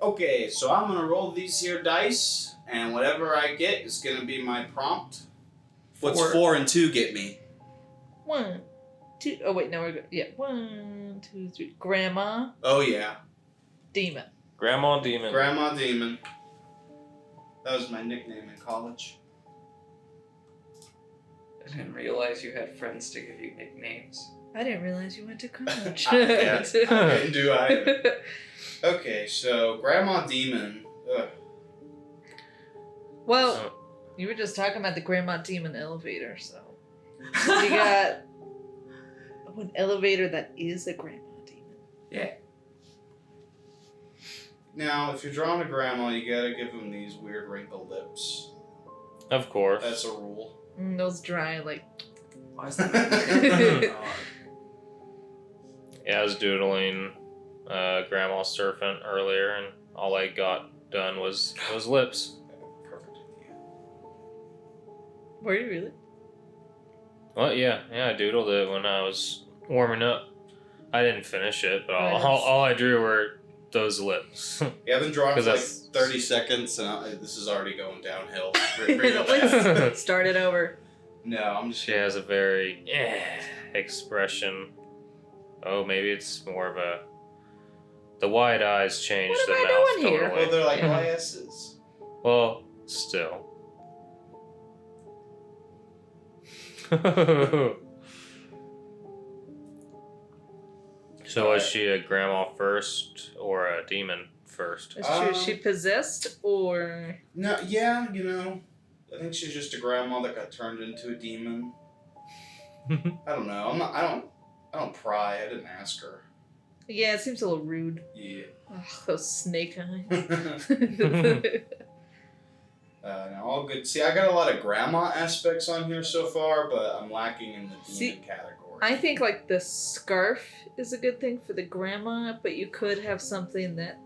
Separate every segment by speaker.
Speaker 1: Okay, so I'm gonna roll these here dice, and whatever I get is gonna be my prompt. What's 4 and 2 get me?
Speaker 2: 1, 2. Oh wait, now we're good. Yeah, 1, 2, 3. Grandma.
Speaker 1: Oh yeah.
Speaker 2: Demon.
Speaker 3: Grandma Demon.
Speaker 1: Grandma Demon. That was my nickname in college.
Speaker 4: I didn't realize you had friends to give you nicknames.
Speaker 2: I didn't realize you went to college.
Speaker 1: Yeah, I didn't do either. Okay, so Grandma Demon. Ugh.
Speaker 2: Well, you were just talking about the Grandma Demon elevator, so you got an elevator that is a Grandma Demon.
Speaker 4: Yeah.
Speaker 1: Now, if you're drawing a grandma, you gotta give them these weird wrinkled lips.
Speaker 3: Of course.
Speaker 1: That's a rule.
Speaker 2: Those dry, like.
Speaker 4: Why is that?
Speaker 3: Yeah, I was doodling Grandma Surfing earlier, and all I got done was lips.
Speaker 1: Perfect.
Speaker 2: Were you really?
Speaker 3: Well, yeah, I doodled it when I was warming up. I didn't finish it, but all I drew were those lips.
Speaker 1: You haven't drawn for like
Speaker 3: that's-
Speaker 1: 30 seconds, and this is already going downhill.
Speaker 2: Let's start it over.
Speaker 1: No, I'm just.
Speaker 3: She has a very expression. Oh, maybe it's more of a. The wide eyes change
Speaker 2: What
Speaker 3: the
Speaker 2: am I
Speaker 3: mouth
Speaker 2: doing here?
Speaker 3: totally.
Speaker 1: Well, they're like glasses.
Speaker 3: Well, still. So was she a grandma first or a demon first?
Speaker 2: Is she, is she possessed or?
Speaker 1: No, yeah, you know, I think she's just a grandma that got turned into a demon. I don't know. I don't pry. I didn't ask her.
Speaker 2: Yeah, it seems a little rude.
Speaker 1: Yeah.
Speaker 2: Ugh, those snake eyes.
Speaker 1: No, all good. See, I got a lot of grandma aspects on here so far, but I'm lacking in the demon category.
Speaker 2: I think like the scarf is a good thing for the grandma, but you could have something that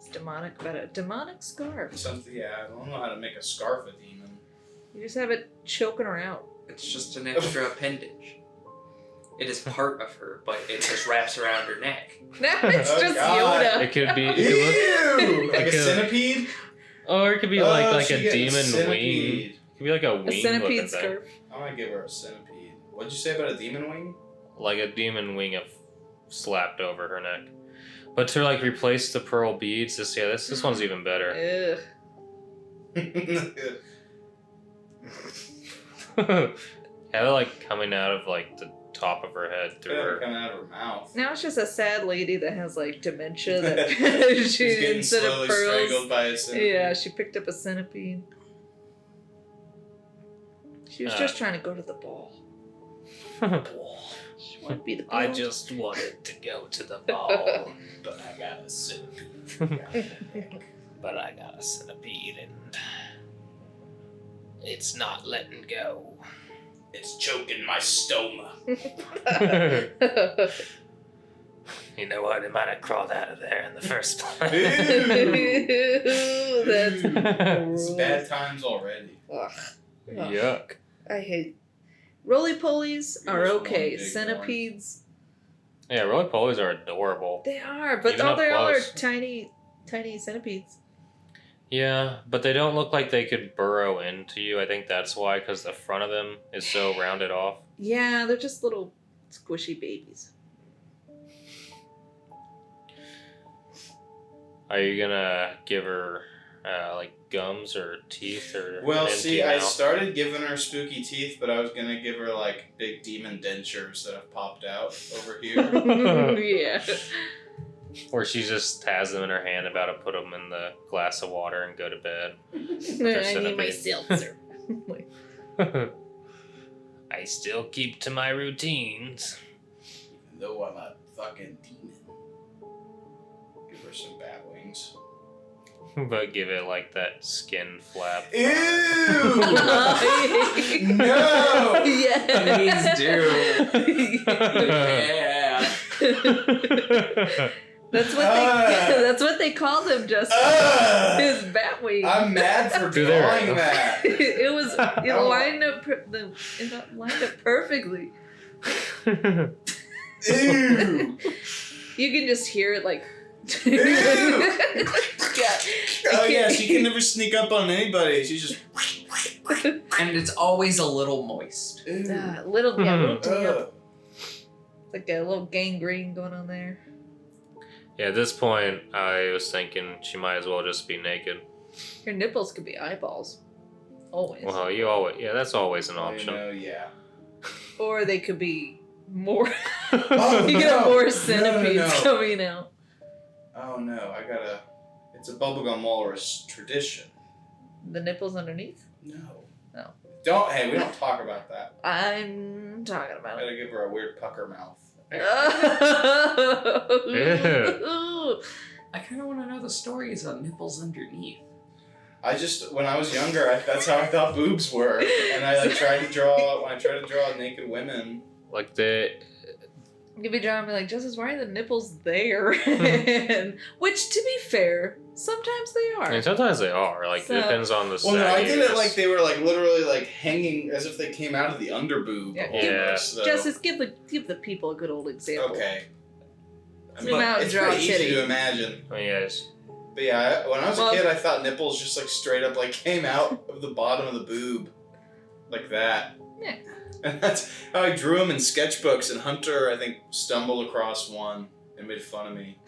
Speaker 2: is demonic, but a demonic scarf.
Speaker 1: Something, yeah, I don't know how to make a scarf a demon.
Speaker 2: You just have it choking her out.
Speaker 4: It's just an extra appendage. It is part of her, but it just wraps around her neck.
Speaker 2: No, it's
Speaker 1: Oh,
Speaker 2: just
Speaker 1: God.
Speaker 2: Yoda.
Speaker 3: It could be.
Speaker 1: Ew! Like a
Speaker 3: could-
Speaker 1: centipede?
Speaker 3: Or it could be like
Speaker 1: she
Speaker 3: a
Speaker 1: getting
Speaker 3: demon wing.
Speaker 1: centipede.
Speaker 3: It could be like a wing
Speaker 2: A centipede
Speaker 3: looking thing.
Speaker 2: scarf.
Speaker 1: I want to give her a centipede. What'd you say about a demon wing?
Speaker 3: Like a demon wing of slapped over her neck. But to like replace the pearl beads, this one's even better.
Speaker 2: Ugh.
Speaker 3: Have it like coming out of like the top of her head through her.
Speaker 1: Coming out of her mouth.
Speaker 2: Now it's just a sad lady that has like dementia that
Speaker 1: She's
Speaker 2: she
Speaker 1: getting
Speaker 2: instead
Speaker 1: slowly
Speaker 2: of pearls.
Speaker 1: strangled by a centipede.
Speaker 2: Yeah, she picked up a centipede. She was just trying to go to the ball. She wanted to be the ball.
Speaker 3: I just wanted to go to the ball,
Speaker 1: But I got a centipede.
Speaker 3: but I got a centipede and it's not letting go.
Speaker 1: It's choking my stoma.
Speaker 3: You know what? It might have crawled out of there in the first place.
Speaker 2: Ew, that's
Speaker 1: It's
Speaker 2: gross.
Speaker 1: bad times already.
Speaker 2: Ugh. Ugh.
Speaker 3: Yuck.
Speaker 2: I hate roly-polies are
Speaker 1: Here's one
Speaker 2: okay.
Speaker 1: big
Speaker 2: Centipedes,
Speaker 3: Yeah, roly-polies are adorable.
Speaker 2: they are, but
Speaker 3: Even
Speaker 2: all
Speaker 3: up
Speaker 2: they all are
Speaker 3: close.
Speaker 2: tiny centipedes.
Speaker 3: Yeah, but they don't look like they could burrow into you. I think that's why, because the front of them is so rounded off.
Speaker 2: Yeah, they're just little squishy babies.
Speaker 3: Are you gonna give her like gums or teeth or?
Speaker 1: Well,
Speaker 3: an
Speaker 1: see,
Speaker 3: empty
Speaker 1: I
Speaker 3: mouth?
Speaker 1: started giving her spooky teeth, but I was gonna give her like big demon dentures that have popped out over here.
Speaker 2: Yeah.
Speaker 3: Or she just has them in her hand, about to put them in the glass of water and go to bed.
Speaker 2: I need my seltzer.
Speaker 3: I still keep to my routines.
Speaker 1: Even though I'm a fucking demon. Give her some bat wings.
Speaker 3: But give it like that skin flap.
Speaker 1: Ew!
Speaker 2: No!
Speaker 4: Please
Speaker 2: Yeah.
Speaker 4: do. Yeah.
Speaker 2: That's what they called him, Justin. His bat wing.
Speaker 1: I'm mad for
Speaker 3: Do they
Speaker 1: drawing
Speaker 3: really?
Speaker 1: that.
Speaker 2: It lined up lined up perfectly.
Speaker 1: Ew!
Speaker 2: You can just hear it like.
Speaker 1: Ew!
Speaker 2: Yeah.
Speaker 1: Oh yeah, she can never sneak up on anybody. She's just.
Speaker 4: And it's always a little moist.
Speaker 1: Ew.
Speaker 2: Little damp.
Speaker 1: Ugh.
Speaker 2: Like a little gangrene going on there.
Speaker 3: Yeah, at this point, I was thinking she might as well just be naked.
Speaker 2: Your nipples could be eyeballs. Always.
Speaker 3: Well, you always, yeah, that's always an
Speaker 1: You
Speaker 3: option.
Speaker 1: know, yeah.
Speaker 2: Or they could be more.
Speaker 1: Oh,
Speaker 2: you could have
Speaker 1: no.
Speaker 2: more
Speaker 1: No,
Speaker 2: centipedes
Speaker 1: no.
Speaker 2: coming out.
Speaker 1: Oh no, I gotta. It's a bubblegum walrus tradition.
Speaker 2: The nipples underneath?
Speaker 1: No.
Speaker 2: No.
Speaker 1: Don't. Hey, we don't talk about that.
Speaker 2: I'm talking
Speaker 1: I
Speaker 2: about it.
Speaker 1: gotta give her a weird pucker mouth.
Speaker 2: Ooh.
Speaker 4: I kind of want to know the stories on nipples underneath.
Speaker 1: I just, when I was younger, that's how I thought boobs were, and I tried to draw naked women.
Speaker 3: Like the
Speaker 2: You'd be drawing me like, Justice, why are the nipples there? And, which, to be fair, sometimes they
Speaker 3: I
Speaker 2: are.
Speaker 3: mean, sometimes they are. Like,
Speaker 2: So-
Speaker 3: it depends on the
Speaker 1: Well, no, I did it
Speaker 3: statues.
Speaker 1: like they were like literally like hanging as if they came out of the underboob.
Speaker 2: Yeah,
Speaker 1: almost, so-
Speaker 2: Justice, give the people a good old example.
Speaker 1: Okay. I
Speaker 2: Zoom out and
Speaker 1: it's
Speaker 2: draw a
Speaker 1: pretty easy
Speaker 2: titty.
Speaker 1: to imagine.
Speaker 3: Oh, yes.
Speaker 1: But yeah, when I was
Speaker 2: Well-
Speaker 1: a kid, I thought nipples just like straight up like came out of the bottom of the boob, like that.
Speaker 2: Yeah.
Speaker 1: And that's how I drew them in sketchbooks. And Hunter, I think, stumbled across one and made fun of me.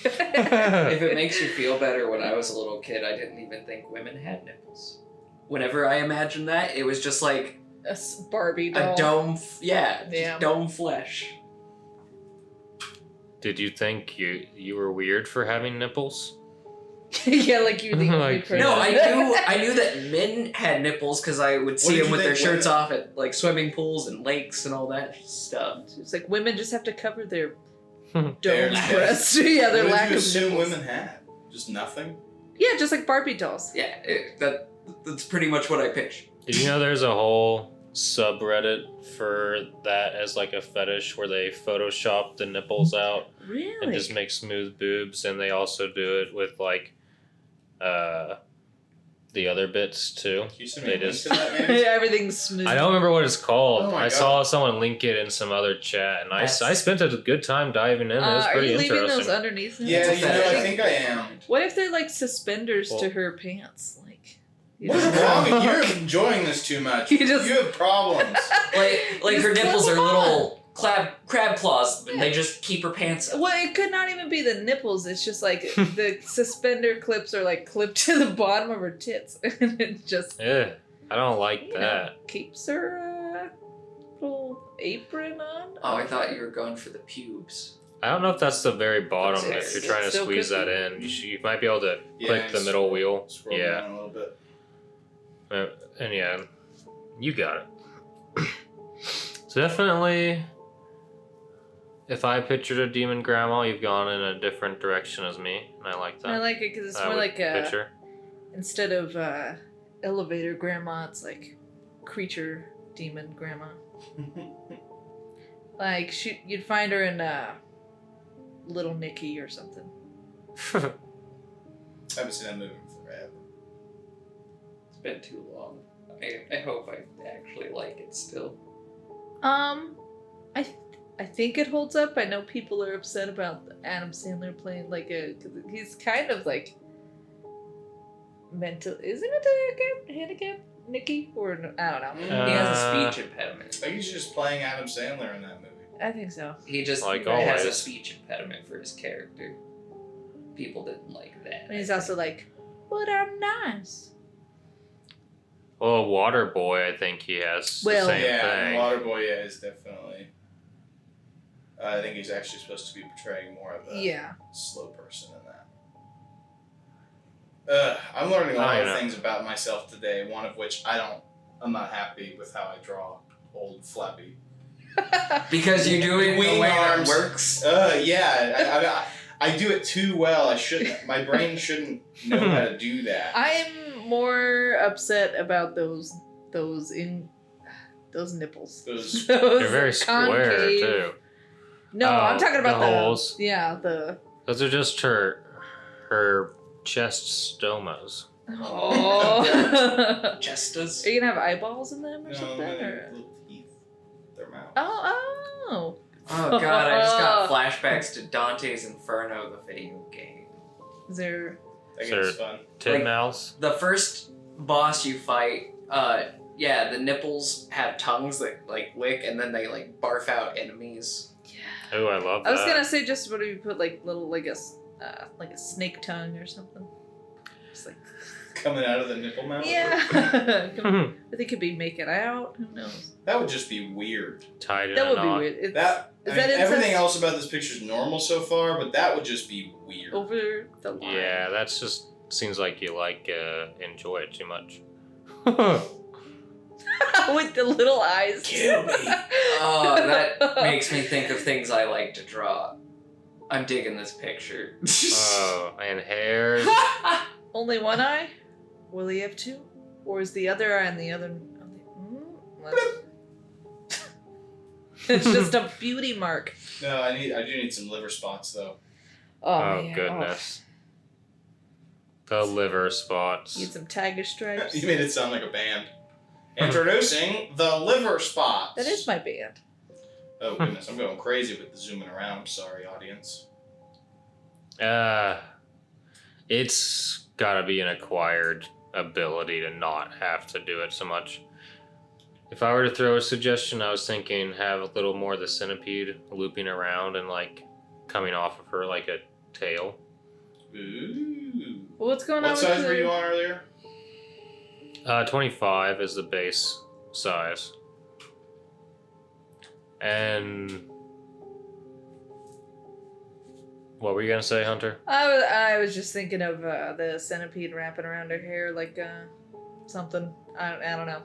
Speaker 4: If it makes you feel better, when I was a little kid, I didn't even think women had nipples. Whenever I imagined that, it was just like
Speaker 2: A Barbie doll.
Speaker 4: a dome,
Speaker 2: Yeah.
Speaker 4: just dome flesh.
Speaker 3: Did you think you were weird for having nipples?
Speaker 2: Yeah, like you think
Speaker 3: Like,
Speaker 2: person.
Speaker 4: No, I knew that men had nipples because I would see
Speaker 1: did
Speaker 4: them
Speaker 1: you
Speaker 4: with their
Speaker 1: think
Speaker 4: shirts
Speaker 1: women-
Speaker 4: off at like swimming pools and lakes and all that stuff.
Speaker 2: It's like women just have to cover their
Speaker 1: Their
Speaker 2: dome
Speaker 1: nipples.
Speaker 2: breasts. Yeah, their
Speaker 1: What
Speaker 2: lack
Speaker 1: did you
Speaker 2: of
Speaker 1: assume
Speaker 2: nipples.
Speaker 1: women had? Just nothing?
Speaker 2: Yeah, just like Barbie dolls.
Speaker 4: Yeah, that's pretty much what I pictured.
Speaker 3: Did you know there's a whole subreddit for that as like a fetish where they Photoshop the nipples out
Speaker 2: Really?
Speaker 3: and just make smooth boobs, and they also do it with like the other bits too.
Speaker 1: Can you send
Speaker 3: They
Speaker 1: me a link
Speaker 3: just-
Speaker 1: to that, maybe?
Speaker 2: Everything's smooth.
Speaker 3: I don't remember what it's called.
Speaker 1: Oh my
Speaker 3: I
Speaker 1: God.
Speaker 3: saw someone link it in some other chat, and I spent a good time diving in. It was
Speaker 2: Are
Speaker 3: pretty
Speaker 2: you leaving
Speaker 3: interesting.
Speaker 2: those underneath? now?
Speaker 1: Yeah,
Speaker 4: It's a
Speaker 1: you know, I
Speaker 4: fetish.
Speaker 1: think I am.
Speaker 2: What if they're like suspenders
Speaker 3: Well-
Speaker 2: to her pants? Like, you
Speaker 1: What's
Speaker 2: know?
Speaker 1: wrong? You're enjoying this too much.
Speaker 2: You just-
Speaker 1: You have problems.
Speaker 4: Like
Speaker 2: Just
Speaker 4: her nipples
Speaker 2: clip
Speaker 4: are
Speaker 2: 'em
Speaker 4: little crab claws, and
Speaker 2: Yeah.
Speaker 4: they just keep her pants up.
Speaker 2: Well, it could not even be the nipples. It's just like the suspender clips are like clipped to the bottom of her tits, and it just
Speaker 3: Yeah, I don't like
Speaker 2: you know,
Speaker 3: that.
Speaker 2: keeps her little apron on.
Speaker 4: Oh, I thought you were going for the pubes.
Speaker 3: I don't know if that's the very bottom.
Speaker 2: It's-
Speaker 3: If you're trying to
Speaker 2: still
Speaker 3: squeeze
Speaker 2: could
Speaker 3: that in, you might be able to
Speaker 1: Yeah,
Speaker 3: click the
Speaker 1: just
Speaker 3: middle wheel.
Speaker 1: Scroll
Speaker 3: Yeah,
Speaker 1: down a little bit.
Speaker 3: And yeah, you got it. So definitely, if I pictured a demon grandma, you've gone in a different direction as me, and I like that.
Speaker 2: I like it because it's
Speaker 3: I
Speaker 2: more
Speaker 3: would
Speaker 2: like a
Speaker 3: picture.
Speaker 2: instead of elevator grandma, it's like creature demon grandma. Like you'd find her in Little Nicky or something.
Speaker 1: I haven't seen that movie in forever.
Speaker 4: It's been too long. I hope I actually like it still.
Speaker 2: I think it holds up. I know people are upset about Adam Sandler playing like cause he's kind of like mental. Is he mental handicapped, Nicky? Or no, I don't know.
Speaker 4: He has a
Speaker 3: Uh,
Speaker 4: speech impediment.
Speaker 1: I think he's just playing Adam Sandler in that movie.
Speaker 2: I think so.
Speaker 4: He just
Speaker 3: Like
Speaker 4: has a
Speaker 3: always.
Speaker 4: speech impediment for his character. People didn't like that.
Speaker 2: And he's also like, but I'm nice.
Speaker 3: Well, Waterboy, I think he has
Speaker 2: Well-
Speaker 3: the same
Speaker 1: yeah,
Speaker 3: thing.
Speaker 1: Waterboy is definitely. I think he's actually supposed to be portraying more of a
Speaker 2: Yeah.
Speaker 1: slow person in that. I'm learning a lot
Speaker 3: I
Speaker 1: of
Speaker 3: know.
Speaker 1: things about myself today. One of which I'm not happy with how I draw old flappy
Speaker 4: Because you do it in
Speaker 1: Wing
Speaker 4: a way that
Speaker 1: arms.
Speaker 4: works.
Speaker 1: Yeah. I do it too well. I shouldn't. My brain shouldn't know how to do that.
Speaker 2: I'm more upset about those nipples.
Speaker 1: Those-
Speaker 2: Those
Speaker 3: They're very square
Speaker 2: concave-
Speaker 3: too.
Speaker 2: No,
Speaker 3: Oh,
Speaker 2: I'm talking about
Speaker 3: the holes.
Speaker 2: Yeah, the.
Speaker 3: Those are just her chest stomas.
Speaker 2: Oh.
Speaker 4: Justas.
Speaker 2: Are you gonna have eyeballs in them or
Speaker 1: No,
Speaker 2: something? Or?
Speaker 1: little teeth. Their mouth.
Speaker 2: Oh.
Speaker 4: Oh god, I just got flashbacks to Dante's Inferno, the video game.
Speaker 2: Is there?
Speaker 1: That game's fun.
Speaker 3: Titmouths.
Speaker 4: The first boss you fight, yeah, the nipples have tongues that like lick and then they like barf out enemies.
Speaker 2: Yeah.
Speaker 3: Oh, I love that.
Speaker 2: I was gonna say just what do you put like little like a snake tongue or something. Just like.
Speaker 1: Coming out of the nipple mouth?
Speaker 2: Yeah. But they could be making out. Who knows?
Speaker 1: That would just be weird.
Speaker 3: Tied in
Speaker 2: That
Speaker 3: a
Speaker 2: would
Speaker 3: knot.
Speaker 2: be weird. It's
Speaker 1: That
Speaker 2: is
Speaker 1: I
Speaker 2: that
Speaker 1: mean,
Speaker 2: incest?
Speaker 1: everything else about this picture is normal so far, but that would just be weird.
Speaker 2: Over the line.
Speaker 3: Yeah, that's just seems like you enjoy it too much.
Speaker 2: With the little eyes.
Speaker 1: Kill me.
Speaker 4: Oh, that makes me think of things I like to draw. I'm digging this picture.
Speaker 3: Oh, and hairs.
Speaker 2: Only one eye? Will he have two? Or is the other eye and the other? It's just a beauty mark.
Speaker 1: No, I do need some liver spots though.
Speaker 2: Oh,
Speaker 3: Oh,
Speaker 2: man.
Speaker 3: goodness. The liver
Speaker 2: Oh.
Speaker 3: spots.
Speaker 2: Need some tiger stripes.
Speaker 1: You made it sound like a band. Introducing the liver spots.
Speaker 2: That is my band.
Speaker 1: Oh goodness, I'm going crazy with the zooming around. I'm sorry, audience.
Speaker 3: It's gotta be an acquired ability to not have to do it so much. If I were to throw a suggestion, I was thinking have a little more of the centipede looping around and like coming off of her like a tail.
Speaker 1: Ooh.
Speaker 2: Well, what's going on
Speaker 1: What
Speaker 2: with
Speaker 1: size
Speaker 2: the...
Speaker 1: were you on earlier?
Speaker 3: 25 is the base size. And what were you gonna say, Hunter?
Speaker 2: I was just thinking of the centipede wrapping around her hair like something. I don't know.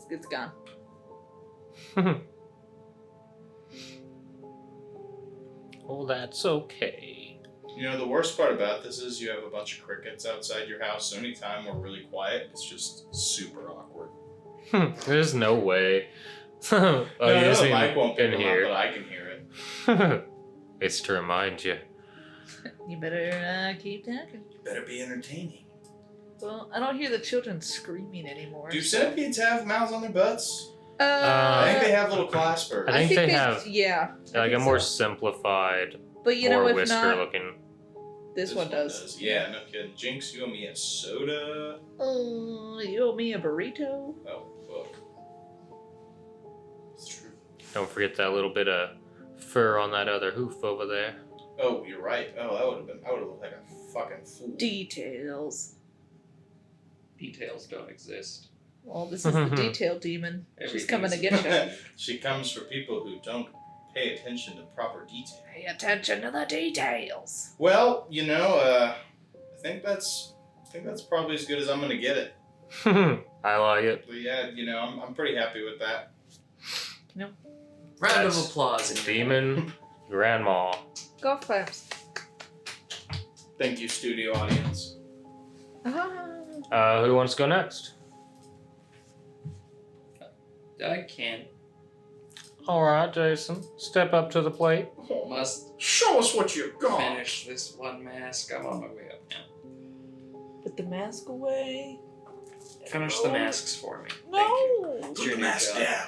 Speaker 2: It's gone.
Speaker 3: Well, that's okay.
Speaker 1: You know, the worst part about this is you have a bunch of crickets outside your house, so anytime we're really quiet, it's just super awkward.
Speaker 3: There's no way. Oh,
Speaker 1: No,
Speaker 3: you just
Speaker 1: the
Speaker 3: mean
Speaker 1: mic won't pick
Speaker 3: in
Speaker 1: them up,
Speaker 3: here.
Speaker 1: but I can hear it.
Speaker 3: It's to remind you.
Speaker 2: You better keep talking.
Speaker 1: You better be entertaining.
Speaker 2: Well, I don't hear the children screaming anymore.
Speaker 1: Do centipedes have mouths on their butts? I
Speaker 3: Uh,
Speaker 1: think they have little claspers.
Speaker 3: I think they have,
Speaker 2: Yeah. I
Speaker 3: like a
Speaker 2: think
Speaker 3: more
Speaker 2: so.
Speaker 3: simplified,
Speaker 2: But you know,
Speaker 3: more
Speaker 2: if
Speaker 3: whisker
Speaker 2: not,
Speaker 3: looking.
Speaker 2: this one does.
Speaker 1: Yeah, no kidding. Jinx, you owe me a soda.
Speaker 2: Oh, you owe me a burrito.
Speaker 1: Oh, fuck. It's true.
Speaker 3: Don't forget that little bit of fur on that other hoof over there.
Speaker 1: Oh, you're right. Oh, I would have looked like a fucking fool.
Speaker 2: Details.
Speaker 4: Details don't exist.
Speaker 2: Well, this is the detail demon. She's coming to get you.
Speaker 1: She comes for people who don't pay attention to proper detail.
Speaker 2: Pay attention to the details.
Speaker 1: Well, you know, I think that's probably as good as I'm gonna get it.
Speaker 3: I like it.
Speaker 1: But yeah, you know, I'm pretty happy with that.
Speaker 4: Round
Speaker 3: That's
Speaker 4: of applause. In your
Speaker 3: Demon Grandma.
Speaker 2: Golf claps.
Speaker 1: Thank you, studio audience.
Speaker 2: Ah.
Speaker 3: Who wants to go next?
Speaker 4: I can.
Speaker 3: All right, Jason. Step up to the plate.
Speaker 4: Must
Speaker 1: Show us what you got.
Speaker 4: finish this one mask. I'm on my way up now.
Speaker 2: Put the mask away.
Speaker 4: Finish the masks for me. Thank you.
Speaker 2: No.
Speaker 4: It's
Speaker 1: Put
Speaker 4: your
Speaker 1: the
Speaker 4: new
Speaker 1: mask
Speaker 4: job.
Speaker 1: down.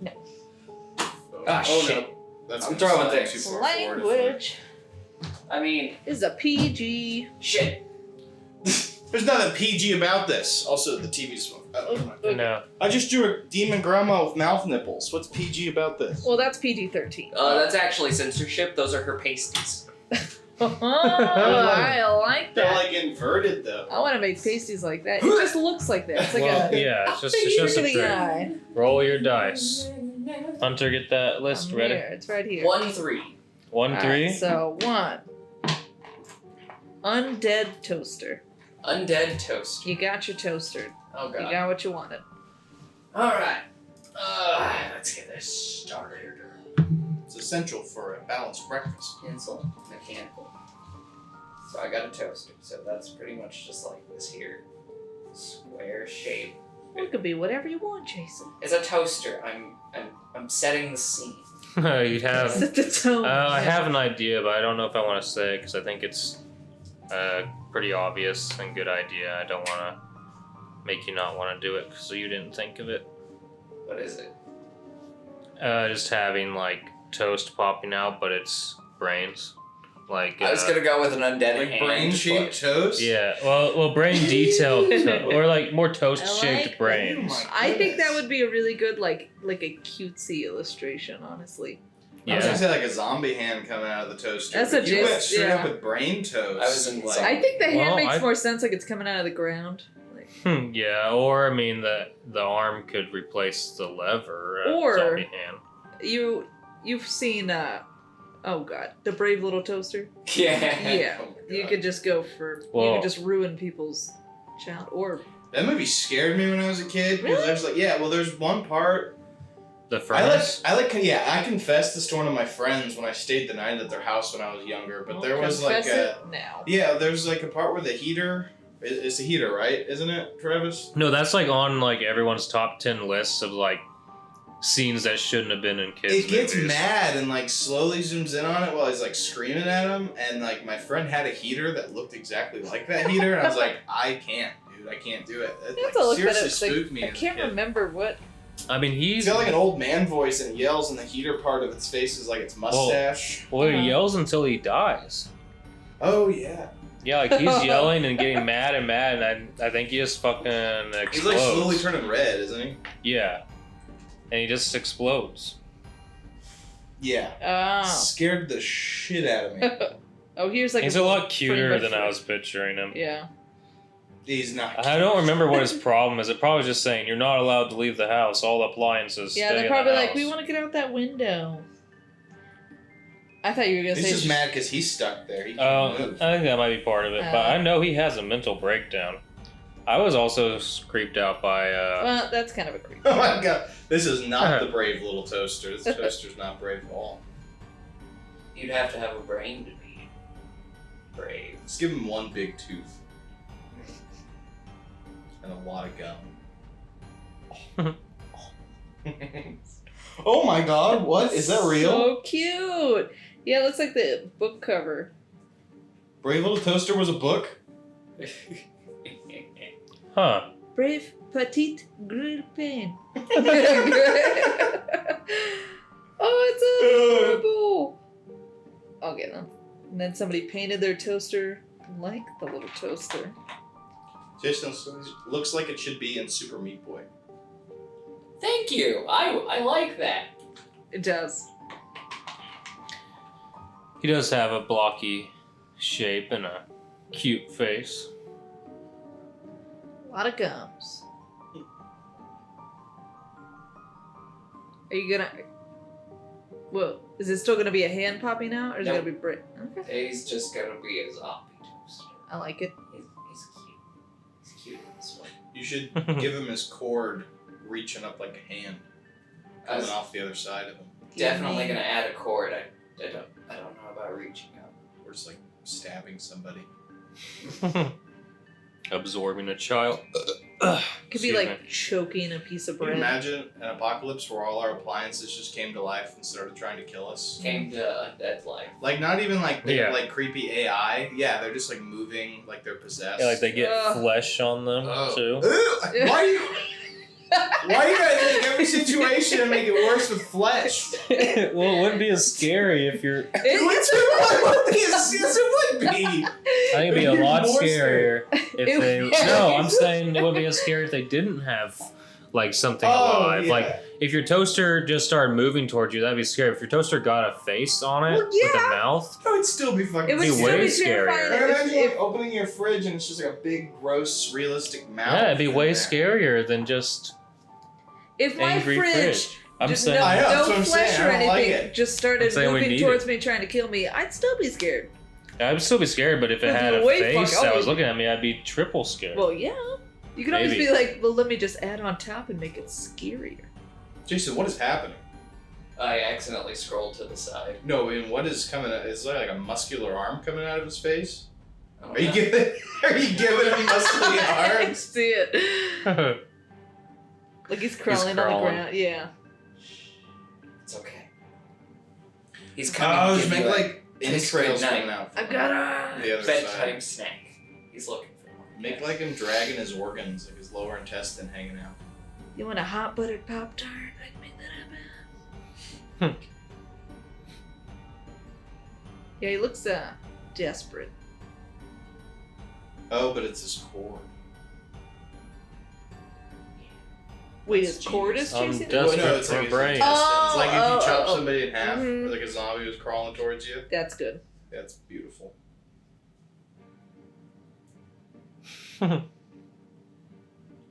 Speaker 2: No.
Speaker 4: Ah,
Speaker 1: Oh
Speaker 4: shit.
Speaker 1: no, that's
Speaker 4: I'm
Speaker 1: gonna
Speaker 4: throwing
Speaker 1: slide
Speaker 4: things.
Speaker 1: too far forward.
Speaker 2: Language
Speaker 4: I mean,
Speaker 2: is a PG.
Speaker 4: shit.
Speaker 1: There's nothing PG about this. Also, the TV's.
Speaker 3: No.
Speaker 1: I just drew a demon grandma with mouth nipples. What's PG about this?
Speaker 2: Well, that's PG-13.
Speaker 4: That's actually censorship. Those are her pasties.
Speaker 2: Oh, I like
Speaker 1: They're
Speaker 2: that.
Speaker 1: like inverted though.
Speaker 2: I want to make pasties like that. It just looks like that. It's like
Speaker 3: Well,
Speaker 2: a
Speaker 3: yeah, it's just a
Speaker 2: trick.
Speaker 3: trick. Roll your dice. Hunter, get that list ready.
Speaker 2: Here. It's right here.
Speaker 4: 1-3.
Speaker 3: 1,
Speaker 2: All
Speaker 3: 3.
Speaker 2: right, so 1. Undead toaster.
Speaker 4: Undead toast.
Speaker 2: You got your toaster.
Speaker 4: Oh
Speaker 2: You
Speaker 4: god.
Speaker 2: got what you wanted.
Speaker 4: All right. Let's get this started.
Speaker 1: It's essential for a balanced breakfast.
Speaker 4: Pencil, mechanical. So I got a toaster. So that's pretty much just like this here. Square shape.
Speaker 2: It could be whatever you want, Jason.
Speaker 4: It's a toaster. I'm setting the scene.
Speaker 3: You'd have.
Speaker 2: Set the tone.
Speaker 3: I have an idea, but I don't know if I want to say it because I think it's pretty obvious and good idea. I don't want to make you not want to do it so you didn't think of it.
Speaker 4: What is it?
Speaker 3: Just having like toast popping out, but it's brains. Like
Speaker 4: I was gonna go with an undead
Speaker 1: Like
Speaker 4: hand.
Speaker 1: brain-shaped toast?
Speaker 3: yeah, well, brain detailed or like more toast-shaped
Speaker 2: like-
Speaker 3: brains.
Speaker 1: Oh
Speaker 2: I think that would be a really good, like a cutesy illustration, honestly.
Speaker 1: I was
Speaker 3: Yeah,
Speaker 1: gonna say like a zombie hand coming out of the toaster.
Speaker 2: That's
Speaker 1: but
Speaker 2: a
Speaker 1: you went
Speaker 2: gist,
Speaker 1: straight
Speaker 2: yeah.
Speaker 1: up with brain toast.
Speaker 4: I was in
Speaker 1: like,
Speaker 2: I think the hand
Speaker 3: Well,
Speaker 2: makes more sense, like it's coming out of the ground. Like,
Speaker 3: yeah, or I mean the arm could replace the lever.
Speaker 2: Or-
Speaker 3: zombie hand.
Speaker 2: you've seen oh god, the Brave Little Toaster.
Speaker 4: Yeah.
Speaker 2: Yeah,
Speaker 1: Oh my
Speaker 2: you
Speaker 1: God.
Speaker 2: could just go for you
Speaker 3: Well-
Speaker 2: could just ruin people's child or
Speaker 1: That movie scared me when I was a kid because I was like, yeah, well, there's one part.
Speaker 3: The furnace.
Speaker 1: I confessed this to one of my friends when I stayed the night at their house when I was younger. But there was like
Speaker 2: confess it now.
Speaker 1: there's like a part where the heater. It's a heater, right? Isn't it, Travis?
Speaker 3: No, that's like on like everyone's top 10 lists of like scenes that shouldn't have been in kids'
Speaker 1: It gets
Speaker 3: movies.
Speaker 1: mad and like slowly zooms in on it while he's like screaming at him. And like my friend had a heater that looked exactly like that heater, and I was like, I can't, dude, I can't do it. It
Speaker 2: I have
Speaker 1: like,
Speaker 2: to look that
Speaker 1: seriously
Speaker 2: up.
Speaker 1: spooked me.
Speaker 2: I
Speaker 1: as a
Speaker 2: can't
Speaker 1: kid.
Speaker 2: remember what.
Speaker 3: I mean,
Speaker 1: He's
Speaker 3: he's
Speaker 1: got like an old man voice and it yells, and the heater part of its face is like its mustache.
Speaker 3: well, he
Speaker 2: Uh-huh.
Speaker 3: yells until he dies.
Speaker 1: Oh yeah.
Speaker 3: Yeah, like he's yelling and getting mad, and I think he just fucking explodes.
Speaker 1: He's like slowly turning red, isn't he?
Speaker 3: Yeah, and he just explodes.
Speaker 1: Yeah.
Speaker 2: Ah.
Speaker 1: Scared the shit out of me.
Speaker 2: Oh, here's like
Speaker 3: He's a lot cuter
Speaker 2: frame by
Speaker 3: than I
Speaker 2: frame.
Speaker 3: was picturing him.
Speaker 2: Yeah.
Speaker 1: He's not.
Speaker 3: I don't remember what his problem is. It probably just saying you're not allowed to leave the house. All appliances.
Speaker 2: Yeah,
Speaker 3: stay
Speaker 2: they're
Speaker 3: in
Speaker 2: probably
Speaker 3: the
Speaker 2: like,
Speaker 3: house.
Speaker 2: we want to get out that window. I thought you were gonna
Speaker 1: He's
Speaker 2: say.
Speaker 1: just mad because he's stuck there. He
Speaker 3: Oh,
Speaker 1: can't move.
Speaker 3: I think that might be part of it, but I know he has a mental breakdown. I was also creeped out by.
Speaker 2: Well, that's kind of a creep.
Speaker 1: Oh my god. This is not the brave little toaster. This toaster's not brave at all.
Speaker 4: You'd have to have a brain to be brave.
Speaker 1: Let's give him one big tooth. And a lot of gum. Oh my god, what? Is that real?
Speaker 2: So cute. Yeah, it looks like the book cover.
Speaker 1: Brave Little Toaster was a book?
Speaker 3: Huh.
Speaker 2: Brave petite grill pain. Oh, it's adorable. I'll get them. And then somebody painted their toaster like the little toaster.
Speaker 1: Jason looks like it should be in Super Meat Boy.
Speaker 4: Thank you. I like that.
Speaker 2: It does.
Speaker 3: He does have a blocky shape and a cute face.
Speaker 2: A lot of gums. Are you gonna? Whoa! Is it still gonna be a hand popping out, or is it
Speaker 4: Nope.
Speaker 2: gonna be brick? Okay,
Speaker 4: He's just gonna be a zombie toaster.
Speaker 2: I like it.
Speaker 4: He's cute. He's cute in this one.
Speaker 1: You should give him his cord reaching up like a hand.
Speaker 4: I was
Speaker 1: Coming off the other side of him.
Speaker 4: definitely gonna add a cord. I don't know about reaching up.
Speaker 1: Or just like stabbing somebody.
Speaker 3: Absorbing a child.
Speaker 2: Could be
Speaker 3: Excuse
Speaker 2: like
Speaker 3: me.
Speaker 2: choking a piece of
Speaker 1: Can you
Speaker 2: bread.
Speaker 1: imagine an apocalypse where all our appliances just came to life and started trying to kill us?
Speaker 4: Came to undead life.
Speaker 1: Like not even like they're
Speaker 3: Yeah.
Speaker 1: like creepy AI. Yeah, they're just like moving like they're possessed.
Speaker 3: Yeah, like they get
Speaker 2: Ugh.
Speaker 3: flesh on them
Speaker 1: Oh.
Speaker 3: too.
Speaker 1: Ugh, why you gotta take every situation and make it worse with flesh?
Speaker 3: Well, it wouldn't be as scary if you're.
Speaker 1: Yes, it would be.
Speaker 3: I think it'd be a lot
Speaker 1: More
Speaker 3: scarier if
Speaker 2: It
Speaker 3: they.
Speaker 2: would.
Speaker 3: No, I'm saying it would be as scary if they didn't have like something
Speaker 1: Oh,
Speaker 3: alive.
Speaker 1: yeah.
Speaker 3: Like if your toaster just started moving towards you, that'd be scary. If your toaster got a face on it
Speaker 2: Well,
Speaker 3: with a
Speaker 2: yeah.
Speaker 3: mouth,
Speaker 1: That would still be fucking.
Speaker 2: It would
Speaker 3: Be
Speaker 2: still
Speaker 3: way
Speaker 2: be
Speaker 3: scarier.
Speaker 2: terrifying
Speaker 1: I imagine
Speaker 2: if,
Speaker 1: like opening your fridge and it's just like a big, gross, realistic mouth.
Speaker 3: yeah, it'd be
Speaker 1: in
Speaker 3: way
Speaker 1: there.
Speaker 3: scarier than just
Speaker 2: if my
Speaker 3: angry
Speaker 2: fridge.
Speaker 3: I'm
Speaker 2: just
Speaker 3: saying.
Speaker 2: no,
Speaker 1: I know, that's
Speaker 2: no
Speaker 1: what I'm
Speaker 2: flesh
Speaker 1: saying,
Speaker 2: or
Speaker 1: I don't like
Speaker 2: anything
Speaker 1: it.
Speaker 2: just started
Speaker 3: I'm saying we
Speaker 2: moving
Speaker 3: need
Speaker 2: towards
Speaker 3: it.
Speaker 2: me trying to kill me, I'd still be scared.
Speaker 3: I'd still be scared, but if it
Speaker 2: But
Speaker 3: had
Speaker 2: the
Speaker 3: a
Speaker 2: way
Speaker 3: face
Speaker 2: fuck
Speaker 3: that
Speaker 2: out.
Speaker 3: was looking at me, I'd be triple scared.
Speaker 2: Well, yeah. You can always
Speaker 3: Maybe.
Speaker 2: be like, well, let me just add on top and make it scarier.
Speaker 1: Jason, what is happening?
Speaker 4: I accidentally scrolled to the side.
Speaker 1: No, and what is coming out? Is there like a muscular arm coming out of his face?
Speaker 4: I don't
Speaker 1: Are you
Speaker 4: know.
Speaker 1: giving him muscular
Speaker 2: I
Speaker 1: arms?
Speaker 2: see it. Like he's crawling on the
Speaker 3: crawling.
Speaker 2: ground. Yeah.
Speaker 4: It's okay. He's coming
Speaker 1: Oh,
Speaker 4: to
Speaker 1: just
Speaker 4: give
Speaker 1: make
Speaker 4: you
Speaker 1: like
Speaker 4: kiss
Speaker 1: entrails
Speaker 4: goodnight.
Speaker 1: coming out.
Speaker 2: I got her.
Speaker 1: The
Speaker 4: a
Speaker 1: other
Speaker 4: bedtime
Speaker 1: side.
Speaker 4: snack. He's looking for one.
Speaker 1: Make like him dragging his organs, like his lower intestine hanging out.
Speaker 2: You want a hot buttered Pop Tart? I can make that happen. Yeah, he looks desperate.
Speaker 1: Oh, but it's his cord.
Speaker 2: Wait,
Speaker 1: That's
Speaker 2: his cord is
Speaker 3: genius.
Speaker 2: chasing him?
Speaker 3: Desperate
Speaker 1: Well, no, it's
Speaker 3: for
Speaker 1: like his
Speaker 3: brain.
Speaker 1: intestines. Like if you
Speaker 2: Oh,
Speaker 1: chop
Speaker 2: oh, oh.
Speaker 1: somebody in half,
Speaker 2: Mhm.
Speaker 1: or like a zombie was crawling towards you.
Speaker 2: That's good.
Speaker 1: That's beautiful.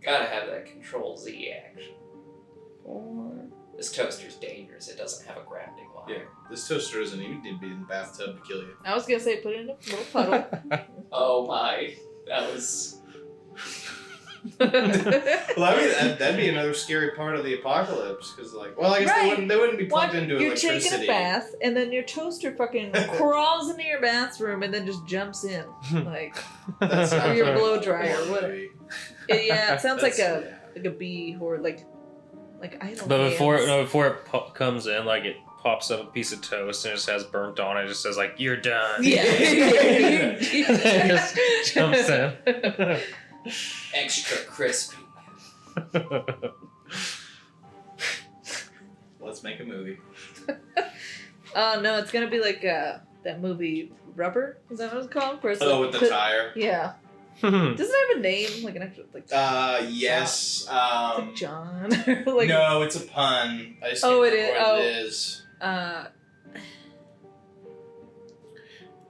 Speaker 4: Gotta have that Control Z action.
Speaker 2: 4.
Speaker 4: This toaster's dangerous. It doesn't have a grounding wire.
Speaker 1: Yeah, this toaster doesn't even need to be in the bathtub to kill you.
Speaker 2: I was gonna say put it in a little puddle.
Speaker 4: Oh my. That was.
Speaker 1: Well, I mean, that'd be another scary part of the apocalypse, because like, well, I guess
Speaker 2: Right.
Speaker 1: they wouldn't be plugged
Speaker 2: What?
Speaker 1: into
Speaker 2: You're
Speaker 1: electricity.
Speaker 2: taking a bath, and then your toaster fucking crawls into your bathroom and then just jumps in. Like,
Speaker 1: That's
Speaker 2: Or
Speaker 1: not
Speaker 2: your
Speaker 1: very
Speaker 2: blow
Speaker 1: cool
Speaker 2: dryer,
Speaker 1: movie.
Speaker 2: what- yeah, it sounds like
Speaker 1: That's-
Speaker 2: a bee or like idle
Speaker 3: But before
Speaker 2: hands.
Speaker 3: it comes in, like it pops up a piece of toast and it just has burnt on it. It just says like "You're done."
Speaker 2: Yeah.
Speaker 3: And it just jumps in.
Speaker 4: Extra crispy.
Speaker 1: Let's make a movie.
Speaker 2: Oh no, it's gonna be like that movie Rubber. Is that what it's called? Where it's
Speaker 1: Oh,
Speaker 2: like
Speaker 1: with the tire.
Speaker 2: Yeah. Doesn't it have a name? Like an actual like
Speaker 1: Yes.
Speaker 2: like John or like
Speaker 1: No, it's a pun. I just
Speaker 2: Oh,
Speaker 1: can't
Speaker 2: it is?
Speaker 1: remember
Speaker 2: Oh.
Speaker 1: what it is.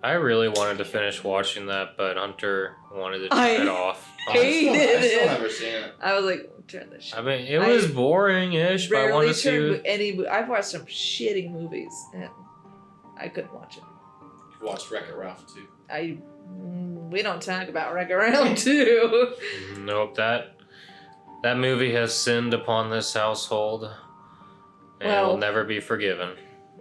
Speaker 3: I really wanted to finish watching that, but Hunter wanted to turn
Speaker 2: I
Speaker 3: it off.
Speaker 2: hate
Speaker 1: I've
Speaker 2: it.
Speaker 1: still never seen it.
Speaker 2: I was like, turn this shit.
Speaker 3: I mean, it was boring-ish, but I
Speaker 2: Rarely
Speaker 3: wanted to
Speaker 2: turn
Speaker 3: see.
Speaker 2: any. I've watched some shitty movies and I couldn't watch it.
Speaker 1: You've watched Wreck-It Ralph too.
Speaker 2: We don't talk about Wreck Around too.
Speaker 3: Nope, that movie has sinned upon this household, and
Speaker 2: Well-
Speaker 3: will never be forgiven.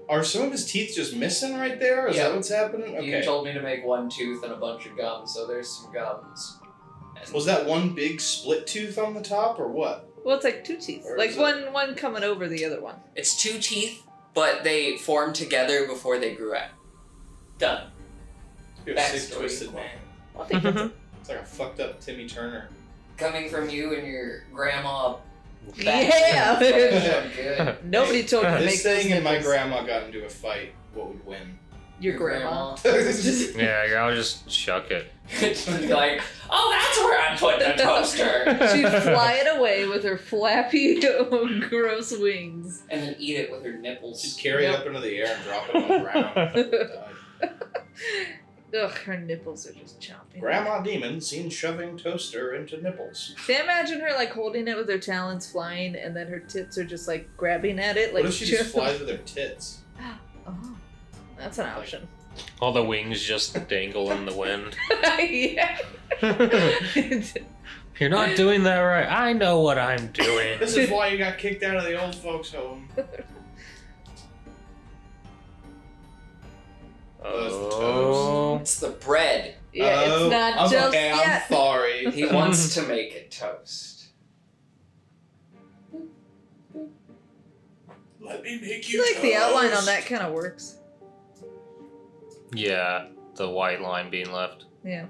Speaker 1: Are some of his teeth just missing right there? Is
Speaker 4: Yeah.
Speaker 1: that what's happening?
Speaker 4: You
Speaker 1: Okay.
Speaker 4: told me to make one tooth and a bunch of gums, so there's some gums. And
Speaker 1: Was that one big split tooth on the top, or what?
Speaker 2: Well, it's like two teeth,
Speaker 1: Or
Speaker 2: like
Speaker 1: is it-
Speaker 2: one coming over the other one.
Speaker 4: It's two teeth, but they formed together before they grew out. Done.
Speaker 1: You're a sick,
Speaker 4: Backstory.
Speaker 1: twisted man.
Speaker 2: I think that's
Speaker 1: It's like a fucked up Timmy Turner.
Speaker 4: Coming from you and your grandma.
Speaker 2: Yeah.
Speaker 4: Good.
Speaker 2: Nobody told you to make
Speaker 1: This thing
Speaker 2: those
Speaker 1: and my
Speaker 2: nipples.
Speaker 1: grandma got into a fight. What would win?
Speaker 2: Your grandma.
Speaker 3: Yeah, I'll just chuck it.
Speaker 4: She'd be like, oh, that's where I'm putting the toaster.
Speaker 2: She'd fly it away with her flappy, gross wings.
Speaker 4: And then eat it with her nipples.
Speaker 1: She'd carry it up into the air and drop it on the ground.
Speaker 2: Ugh, her nipples are just chomping.
Speaker 1: Grandma Demon seen shoving toaster into nipples.
Speaker 2: Can you imagine her like holding it with her talons flying and then her tits are just like grabbing at it? Like
Speaker 1: What if she just flies with her tits?
Speaker 2: Oh, that's an option.
Speaker 3: All the wings just dangle in the wind.
Speaker 2: Yeah.
Speaker 3: You're not doing that right. I know what I'm doing.
Speaker 1: This is why you got kicked out of the old folks' home.
Speaker 3: Oh.
Speaker 4: It's the bread.
Speaker 2: Yeah, it's not just
Speaker 1: okay,
Speaker 2: yet.
Speaker 1: I'm sorry.
Speaker 4: He wants to make it toast.
Speaker 1: Let me make
Speaker 2: I
Speaker 1: you
Speaker 2: feel like the outline on
Speaker 1: toast.
Speaker 2: that kind of works.
Speaker 3: Yeah, the white line being left.
Speaker 2: Yeah.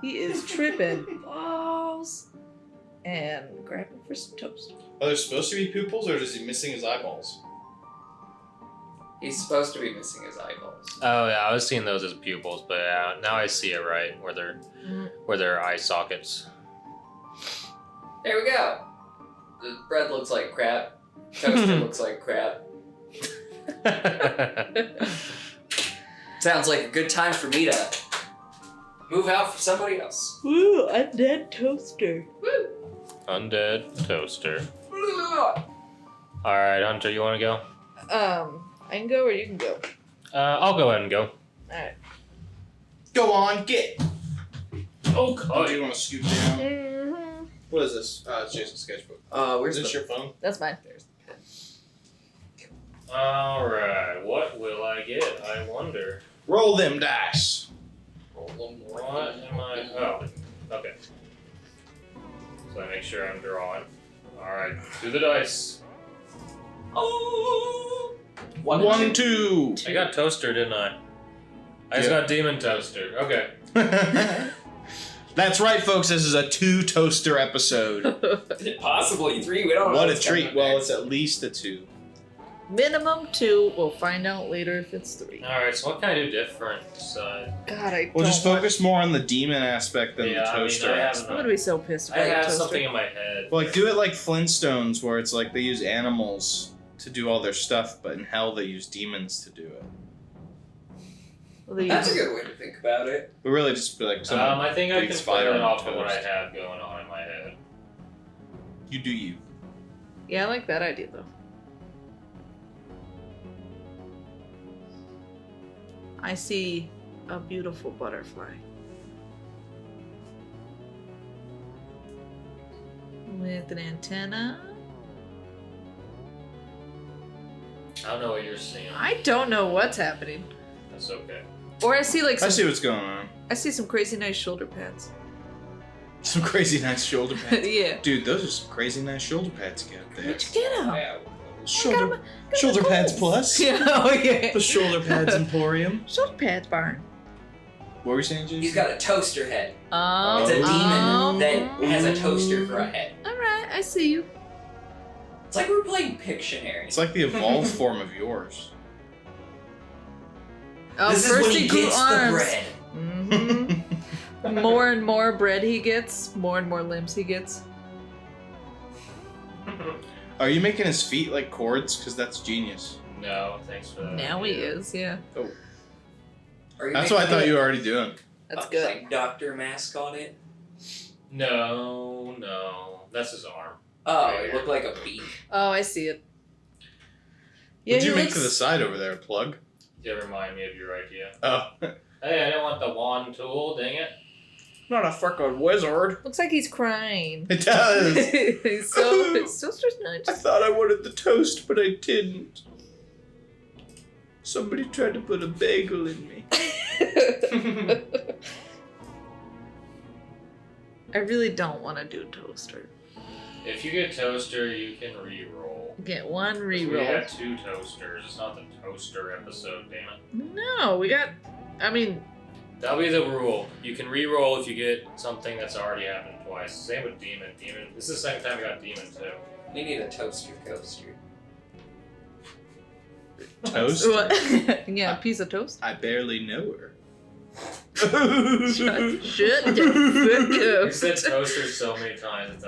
Speaker 2: He is tripping balls and grabbing for some toast.
Speaker 1: Are there supposed to be pupils, or is he missing his eyeballs?
Speaker 4: He's supposed to be missing his eyeballs.
Speaker 3: Oh yeah, I was seeing those as pupils, but now I see it right where they're eye sockets.
Speaker 4: There we go. The bread looks like crap. Toaster looks like crap. Sounds like a good time for me to move out for somebody else.
Speaker 2: Woo, undead toaster.
Speaker 4: Woo!
Speaker 3: Undead toaster. All right, Hunter, you want to go?
Speaker 2: I can go or you can go.
Speaker 3: I'll go ahead and go.
Speaker 2: Alright.
Speaker 1: Go on, get.
Speaker 3: Oh
Speaker 1: Oh, do you want to scoot down?
Speaker 2: Mm-hmm.
Speaker 1: What is this? It's Jason's sketchbook.
Speaker 4: Where's
Speaker 1: Is this
Speaker 4: the...
Speaker 1: your phone?
Speaker 2: That's mine.
Speaker 4: There's the pen.
Speaker 3: Alright, what will I get? I wonder.
Speaker 1: Roll them dice.
Speaker 3: What am I? Oh, okay. So I make sure I'm drawing. Alright, do the dice.
Speaker 4: Oh! One,
Speaker 1: 1, 2.
Speaker 3: I got toaster, didn't I? I just got demon toaster. Okay.
Speaker 1: That's right, folks. This is a 2 toaster episode.
Speaker 4: Possibly 3. We don't know.
Speaker 1: What a
Speaker 4: what's coming
Speaker 1: treat.
Speaker 4: up
Speaker 1: Well,
Speaker 4: next.
Speaker 1: it's at least a 2.
Speaker 2: Minimum 2. We'll find out later if it's 3.
Speaker 3: Alright, so what can I do different?
Speaker 2: God, I
Speaker 1: Well,
Speaker 2: don't
Speaker 1: just
Speaker 2: want-
Speaker 1: focus more on the demon aspect than the toaster
Speaker 3: I
Speaker 1: aspect.
Speaker 2: I'm gonna be so pissed
Speaker 3: I
Speaker 2: about
Speaker 3: have
Speaker 2: the toaster.
Speaker 3: something in my head.
Speaker 1: Well, like, do it like Flintstones, where it's like they use animals to do all their stuff, but in hell they use demons to do it.
Speaker 2: Well, they
Speaker 4: That's a
Speaker 2: use-
Speaker 4: good way to think about it.
Speaker 1: But really, just be like, someone
Speaker 3: I think I can
Speaker 1: breathes
Speaker 3: play
Speaker 1: fire
Speaker 3: that
Speaker 1: on
Speaker 3: off of what I
Speaker 1: toast.
Speaker 3: have going on in my head.
Speaker 1: You do you.
Speaker 2: Yeah, I like that idea though. I see a beautiful butterfly. With an antenna.
Speaker 3: I don't know what you're seeing.
Speaker 2: I don't know what's happening.
Speaker 3: That's okay.
Speaker 2: Or I see like
Speaker 1: I
Speaker 2: some,
Speaker 1: see what's going on.
Speaker 2: I see some crazy nice shoulder pads.
Speaker 1: Some crazy nice shoulder pads.
Speaker 2: Yeah.
Speaker 1: Dude, those are some crazy nice shoulder pads you got there.
Speaker 2: Where'd you get them?
Speaker 4: Yeah.
Speaker 1: Shoulder,
Speaker 2: Got
Speaker 1: shoulder
Speaker 2: them
Speaker 1: pads
Speaker 2: gold.
Speaker 1: plus.
Speaker 2: Yeah, oh yeah.
Speaker 1: The shoulder pads emporium.
Speaker 2: Shoulder pads barn.
Speaker 1: What were we saying, Jason?
Speaker 4: He's got a toaster head.
Speaker 2: Oh,
Speaker 4: It's a demon that
Speaker 2: oh.
Speaker 4: has a toaster for a head.
Speaker 2: Alright, I see you.
Speaker 4: It's like we're playing Pictionary.
Speaker 1: It's like the evolved form of yours.
Speaker 2: Oh,
Speaker 4: this is
Speaker 2: first
Speaker 4: when
Speaker 2: he
Speaker 4: he
Speaker 2: grew
Speaker 4: gets
Speaker 2: arms.
Speaker 4: the bread.
Speaker 2: Mm-hmm. More and more bread he gets, more and more limbs he gets.
Speaker 1: Are you making his feet like cords? Because that's genius.
Speaker 3: No, thanks for that.
Speaker 2: Now he is, yeah.
Speaker 4: Are you
Speaker 1: That's what I
Speaker 4: making
Speaker 1: thought you were already doing.
Speaker 2: That's
Speaker 4: a,
Speaker 2: good.
Speaker 4: Like Doctor Mask on it.
Speaker 3: No, that's his arm.
Speaker 4: Oh,
Speaker 3: Right
Speaker 4: it
Speaker 3: here.
Speaker 4: looked like a beak.
Speaker 2: Oh, I see it. Yeah,
Speaker 1: What'd
Speaker 2: he
Speaker 1: you make
Speaker 2: looks...
Speaker 1: to the side over there, plug?
Speaker 3: You remind me of your idea.
Speaker 1: Oh.
Speaker 3: Hey, I didn't want the wand tool, dang it.
Speaker 1: Not a fucking wizard.
Speaker 2: Looks like he's crying.
Speaker 1: It does.
Speaker 2: He's so... His sister's not
Speaker 1: I
Speaker 2: just...
Speaker 1: thought I wanted the toast, but I didn't. Somebody tried to put a bagel in me.
Speaker 2: I really don't want to do toaster.
Speaker 3: If you get toaster, you can re-roll.
Speaker 2: Get one
Speaker 3: 'Cause
Speaker 2: reroll.
Speaker 3: We had 2 toasters. It's not the toaster episode, damn it.
Speaker 2: No, we got... I mean,
Speaker 3: That'll be the rule. You can re-roll if you get something that's already happened twice. Same with demon. Demon. This is the second time we got demon too.
Speaker 4: We need a toaster coaster.
Speaker 1: Toast?
Speaker 2: what? Yeah, a piece of toast.
Speaker 1: I barely know her.
Speaker 2: Shut the
Speaker 3: You
Speaker 2: fuck
Speaker 3: said
Speaker 2: up.
Speaker 3: toaster so many times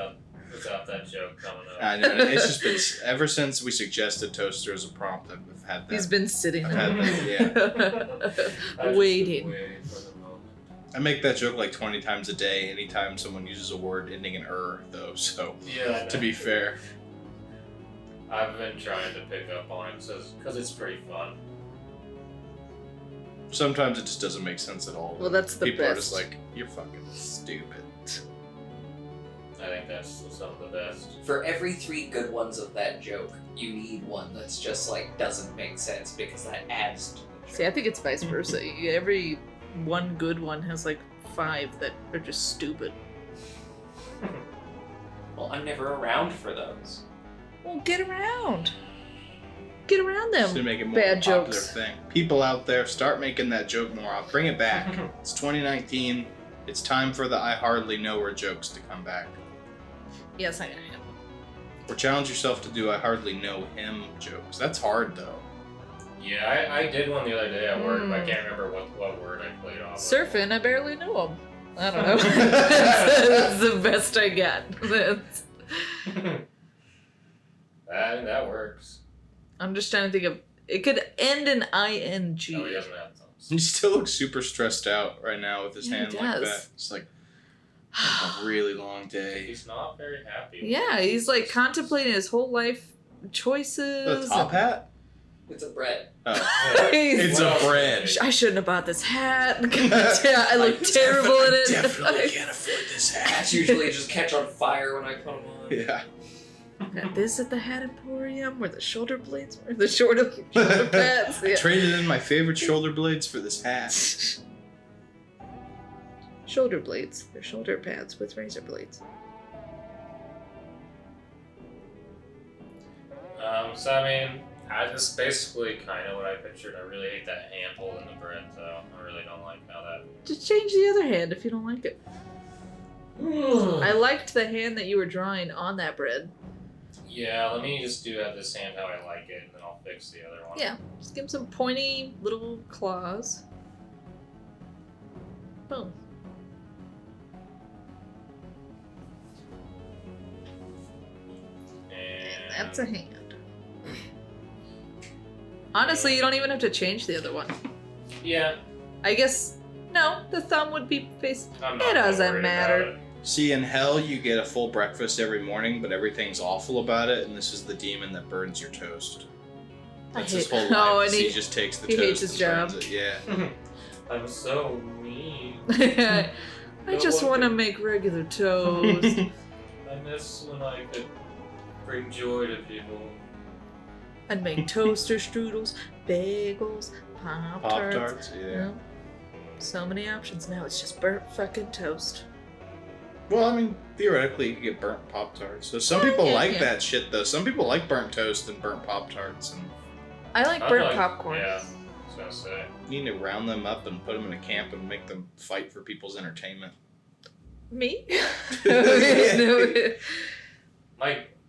Speaker 3: without that joke coming up.
Speaker 1: I know. It's just been ever since we suggested toaster as a prompt. I've had that.
Speaker 2: He's been sitting
Speaker 1: I've
Speaker 2: there.
Speaker 1: had that. Yeah.
Speaker 3: I've just been
Speaker 2: Waiting.
Speaker 3: waiting for the moment.
Speaker 1: I make that joke like 20 times a day. Anytime someone uses a word ending in though. So
Speaker 3: Yeah. I
Speaker 1: to
Speaker 3: know.
Speaker 1: be fair,
Speaker 3: I've been trying to pick up on it because it's pretty fun.
Speaker 1: sometimes it just doesn't make sense at all.
Speaker 2: Well, that's the
Speaker 1: People are
Speaker 2: best.
Speaker 1: just like, you're fucking stupid.
Speaker 3: I think that's some of the best.
Speaker 4: For every 3 good ones of that joke, you need one that's just like doesn't make sense because that adds to the joke.
Speaker 2: See, I think it's vice versa. Every one good one has like 5 that are just stupid.
Speaker 4: Well, I'm never around for those.
Speaker 2: Well, get around. Get around
Speaker 1: Just to
Speaker 2: them.
Speaker 1: make it more
Speaker 2: bad
Speaker 1: of a popular
Speaker 2: jokes.
Speaker 1: thing. People out there, start making that joke more. I'll bring it back. It's 2019. It's time for the I hardly know her jokes to come back.
Speaker 2: Yes, I am.
Speaker 1: Or challenge yourself to do I hardly know him jokes. That's hard though.
Speaker 3: Yeah, I did one the other day at work, but I
Speaker 2: Mm.
Speaker 3: can't remember what word I played off. of.
Speaker 2: Surfing, I barely know him. I don't know. That's the best I got. That's...
Speaker 3: that works.
Speaker 2: I'm just trying to think of. It could end in ing.
Speaker 3: No, he doesn't have thumbs.
Speaker 1: He still looks super stressed out right now with his
Speaker 2: Yeah, he
Speaker 1: hand like
Speaker 2: does.
Speaker 1: that. It's like a really long day.
Speaker 3: He's not very happy.
Speaker 2: Yeah, he's like contemplating his whole life
Speaker 1: The
Speaker 2: choices.
Speaker 1: top hat?
Speaker 4: It's a bread.
Speaker 1: Oh. It's a bread.
Speaker 2: I shouldn't have bought this hat. I look terrible in it.
Speaker 1: Definitely can't afford this hat.
Speaker 4: Hats usually just catch on fire when I put them on.
Speaker 1: Yeah.
Speaker 2: Got this at the Hat Emporium where the shoulder blades were, the shoulder pads. Yeah.
Speaker 1: Traded in my favorite shoulder blades for this hat.
Speaker 2: Shoulder blades. They're shoulder pads with razor blades.
Speaker 3: So I mean, that's basically kind of what I pictured. I really hate that handhold in the bread, though. I really don't like how that.
Speaker 2: Just change the other hand if you don't like it. I liked the hand that you were drawing on that bread.
Speaker 3: Yeah, let me just do this hand how I like it, and then I'll fix the other one.
Speaker 2: Yeah, just give him some pointy little claws. Boom.
Speaker 3: And
Speaker 2: That's a hand. Honestly, you don't even have to change the other one.
Speaker 3: Yeah,
Speaker 2: I guess, no, the thumb would be faced.
Speaker 3: I'm not
Speaker 2: It doesn't
Speaker 3: worried
Speaker 2: matter.
Speaker 3: about it.
Speaker 1: See, in hell, you get a full breakfast every morning, but everything's awful about it, and this is the demon that burns your toast. That's his whole life.
Speaker 2: Oh, and
Speaker 1: he just takes the
Speaker 2: he
Speaker 1: toast
Speaker 2: hates his
Speaker 1: and burns
Speaker 2: job.
Speaker 1: it. Yeah.
Speaker 3: I'm so mean.
Speaker 2: I
Speaker 3: No
Speaker 2: just
Speaker 3: one
Speaker 2: want to
Speaker 3: can-
Speaker 2: make regular toast.
Speaker 3: I miss when I could bring joy to people.
Speaker 2: I'd make toaster strudels, bagels, Pop-Tarts.
Speaker 1: Pop-Tarts,
Speaker 2: You
Speaker 1: yeah.
Speaker 2: know? So many options. Now it's just burnt fucking toast.
Speaker 1: Well, I mean, theoretically, you could get burnt Pop-Tarts. So some people
Speaker 2: yeah,
Speaker 1: like
Speaker 2: yeah.
Speaker 1: that shit, though. Some people like burnt toast and burnt Pop-Tarts, and
Speaker 2: I like
Speaker 3: I
Speaker 2: burnt
Speaker 3: like-
Speaker 2: popcorn.
Speaker 3: Yeah, I was gonna say.
Speaker 1: you need to round them up and put them in a camp and make them fight for people's entertainment.
Speaker 2: Me?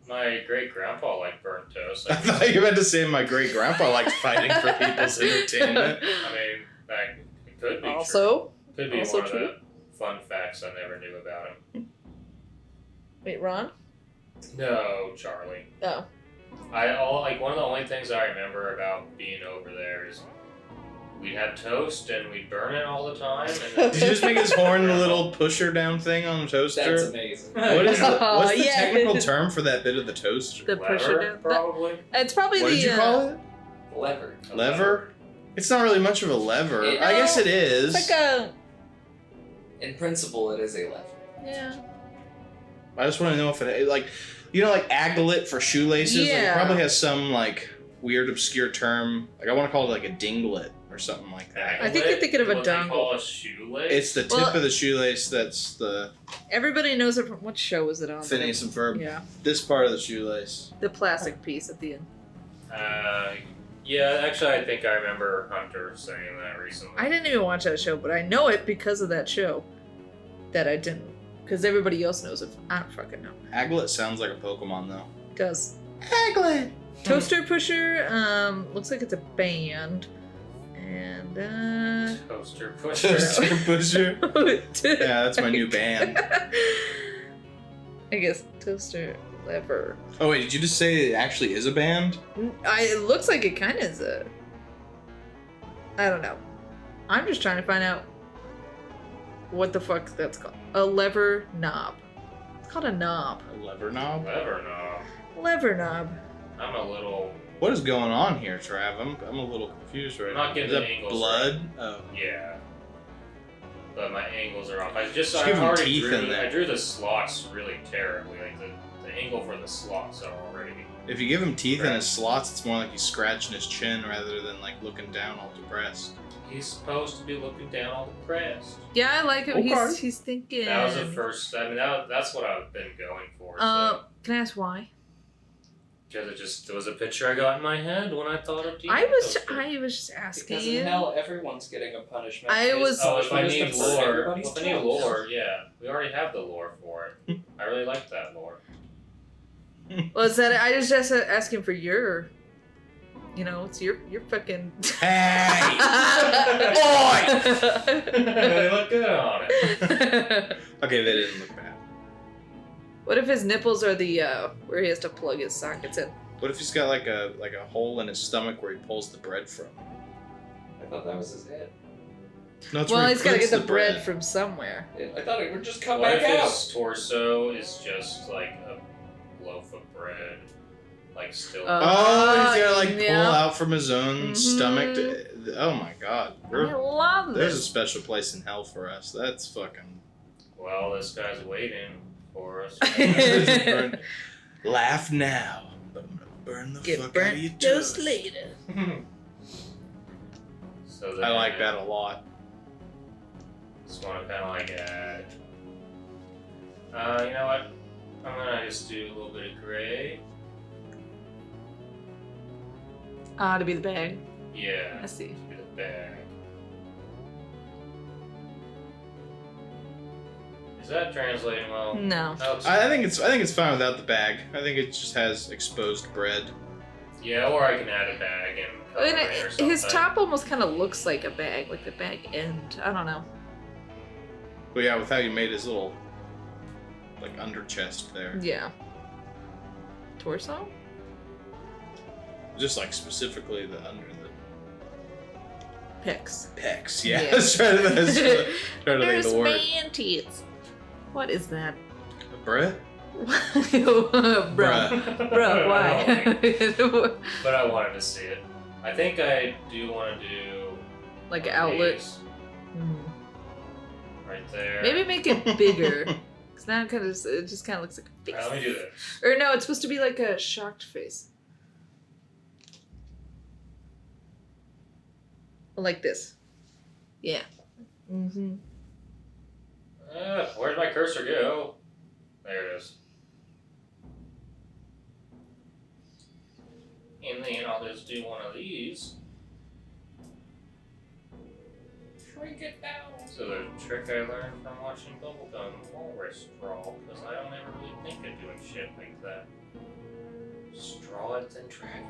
Speaker 3: My great grandpa liked burnt toast.
Speaker 1: I thought you meant to say my great grandpa liked fighting for people's entertainment.
Speaker 3: I mean, that it could be true.
Speaker 2: Also,
Speaker 3: Could be
Speaker 2: also
Speaker 3: one
Speaker 2: true.
Speaker 3: of the fun facts I never knew about him.
Speaker 2: wait, Ron?
Speaker 3: No, Charlie.
Speaker 2: Oh.
Speaker 3: One of the only things I remember about being over there is we'd have toast and we'd burn it all the time. And
Speaker 1: Did you just make his horn a little pusher down thing on the toaster?
Speaker 4: That's amazing.
Speaker 1: What is the, what's the
Speaker 2: Yeah.
Speaker 1: technical term for that bit of the toaster?
Speaker 2: The pusher
Speaker 3: lever,
Speaker 2: down.
Speaker 3: probably.
Speaker 2: It's probably
Speaker 1: What
Speaker 2: the.
Speaker 1: did you call it?
Speaker 4: Lever.
Speaker 3: A
Speaker 1: Lever? It's not really much of a lever.
Speaker 4: It-
Speaker 1: I guess it is.
Speaker 2: It's like a.
Speaker 4: In principle, it is a lever.
Speaker 2: Yeah.
Speaker 1: I just want to know if it like, you know, like aglet for shoelaces. Like,
Speaker 2: Yeah.
Speaker 1: it probably has some like weird obscure term. Like I want to call it like a dinglet or something like that.
Speaker 2: I think you're thinking of a
Speaker 3: What they
Speaker 2: dongle.
Speaker 3: call a shoelace.
Speaker 1: It's the tip
Speaker 2: Well-
Speaker 1: of the shoelace that's the
Speaker 2: Everybody knows it from what show was it on?
Speaker 1: Phineas and Ferb.
Speaker 2: Yeah.
Speaker 1: This part of the shoelace.
Speaker 2: The plastic piece at the end.
Speaker 3: Yeah, actually, I think I remember Hunter saying that recently.
Speaker 2: I didn't even watch that show, but I know it because of that show. That I didn't. Because everybody else knows it. I don't fucking know.
Speaker 1: Aglet sounds like a Pokemon though.
Speaker 2: It does.
Speaker 1: Aglet.
Speaker 2: Toaster Pusher, looks like it's a band. And,
Speaker 3: Toaster pusher.
Speaker 1: Toaster pusher. Yeah, that's my new band.
Speaker 2: I guess Toaster Lever.
Speaker 1: Oh wait, did you just say it actually is a band?
Speaker 2: It looks like it kind of is a. I don't know. I'm just trying to find out what the fuck that's called. A lever knob. It's called a knob.
Speaker 1: A lever knob?
Speaker 3: Lever knob.
Speaker 2: Lever knob.
Speaker 3: I'm a little.
Speaker 1: What is going on here, Trav? I'm a little confused right
Speaker 3: I'm
Speaker 1: now.
Speaker 3: not getting
Speaker 1: is
Speaker 3: the
Speaker 1: that
Speaker 3: angles
Speaker 1: blood? Oh.
Speaker 3: Yeah. But my angles are off. I
Speaker 1: Just
Speaker 3: I
Speaker 1: give 'em
Speaker 3: already
Speaker 1: teeth
Speaker 3: drew.
Speaker 1: in there.
Speaker 3: I drew the slots really terribly. Like the angle for the slots are already.
Speaker 1: If you give him teeth in
Speaker 3: Right.
Speaker 1: his slots, it's more like he's scratching his chin rather than like looking down all depressed.
Speaker 3: He's supposed to be looking down all depressed.
Speaker 2: Yeah, I like it.
Speaker 1: Okay.
Speaker 2: He's thinking.
Speaker 3: That was the first. I mean, that's what I've been going for.
Speaker 2: Can I ask why?
Speaker 3: Because it was a picture I got in my head when I thought of.
Speaker 2: I was just
Speaker 4: Because
Speaker 2: asking.
Speaker 4: in hell, everyone's getting a punishment.
Speaker 2: I was-
Speaker 3: Oh, if I
Speaker 4: It's
Speaker 3: need
Speaker 4: just for
Speaker 3: lore,
Speaker 4: everybody's
Speaker 3: if I need
Speaker 4: jobs.
Speaker 3: lore, yeah, we already have the lore for it. I really like that lore.
Speaker 2: Well, is that I was just asking for your. You know, it's your fucking.
Speaker 1: Hey!
Speaker 3: They look good on it.
Speaker 1: Okay, they didn't look bad.
Speaker 2: What if his nipples are the where he has to plug his sockets in?
Speaker 1: What if he's got like a hole in his stomach where he pulls the bread from?
Speaker 4: I thought that was his head.
Speaker 1: No, it's
Speaker 2: Well,
Speaker 1: where he
Speaker 2: he's got to
Speaker 1: puts
Speaker 2: get the bread from somewhere.
Speaker 4: I thought it would just come
Speaker 3: What
Speaker 4: back
Speaker 3: if
Speaker 4: out.
Speaker 3: his torso is just like a loaf of bread? like still.
Speaker 1: Oh, he's gotta like
Speaker 2: yeah.
Speaker 1: pull out from his own
Speaker 2: Mhm.
Speaker 1: stomach. Oh my god.
Speaker 2: I love
Speaker 1: There's a
Speaker 2: this.
Speaker 1: special place in hell for us. That's fucking.
Speaker 3: Well, this guy's waiting for us.
Speaker 1: Burn. Laugh now, but I'm gonna burn the
Speaker 2: Get
Speaker 1: fuck out of your
Speaker 2: burnt
Speaker 1: toast.
Speaker 2: just later.
Speaker 3: So then
Speaker 1: I like that a lot.
Speaker 3: Just want to kind of like add. You know what? I'm gonna just do a little bit of gray.
Speaker 2: To be the bag.
Speaker 3: Yeah.
Speaker 2: I see.
Speaker 3: Be the bag. Is that translating well?
Speaker 2: No.
Speaker 3: That looks-
Speaker 1: I think it's fine without the bag. I think it just has exposed bread.
Speaker 3: Yeah, or I can add a bag and cover
Speaker 2: And
Speaker 3: it or something.
Speaker 2: his top almost kind of looks like a bag, like the bag end. I don't know.
Speaker 1: But yeah, with how you made his little like under chest there.
Speaker 2: Yeah. Torso?
Speaker 1: Just like specifically the under the
Speaker 2: Pecs.
Speaker 1: pecs. Yeah.
Speaker 2: Yeah.
Speaker 1: Let's try to try to think
Speaker 2: There's
Speaker 1: of the word.
Speaker 2: man tits. What is that?
Speaker 1: Bread?
Speaker 2: Bruh. Bruh, why?
Speaker 3: But I wanted to see it. I think I do want to do
Speaker 2: Like an
Speaker 3: one of
Speaker 2: outlet.
Speaker 3: these
Speaker 2: Hmm.
Speaker 3: right there.
Speaker 2: Maybe make it bigger. Cause now it just kind of looks like a face.
Speaker 3: Alright, let me do this.
Speaker 2: Or no, it's supposed to be like a shocked face. Like this. Yeah. Mm-hmm.
Speaker 3: Where'd my cursor go? There it is. And then I'll just do one of these. Shrink it down. So the trick I learned from watching Bubblegum Walrus draw, because I don't ever really think of doing shit like that. Just draw it and drag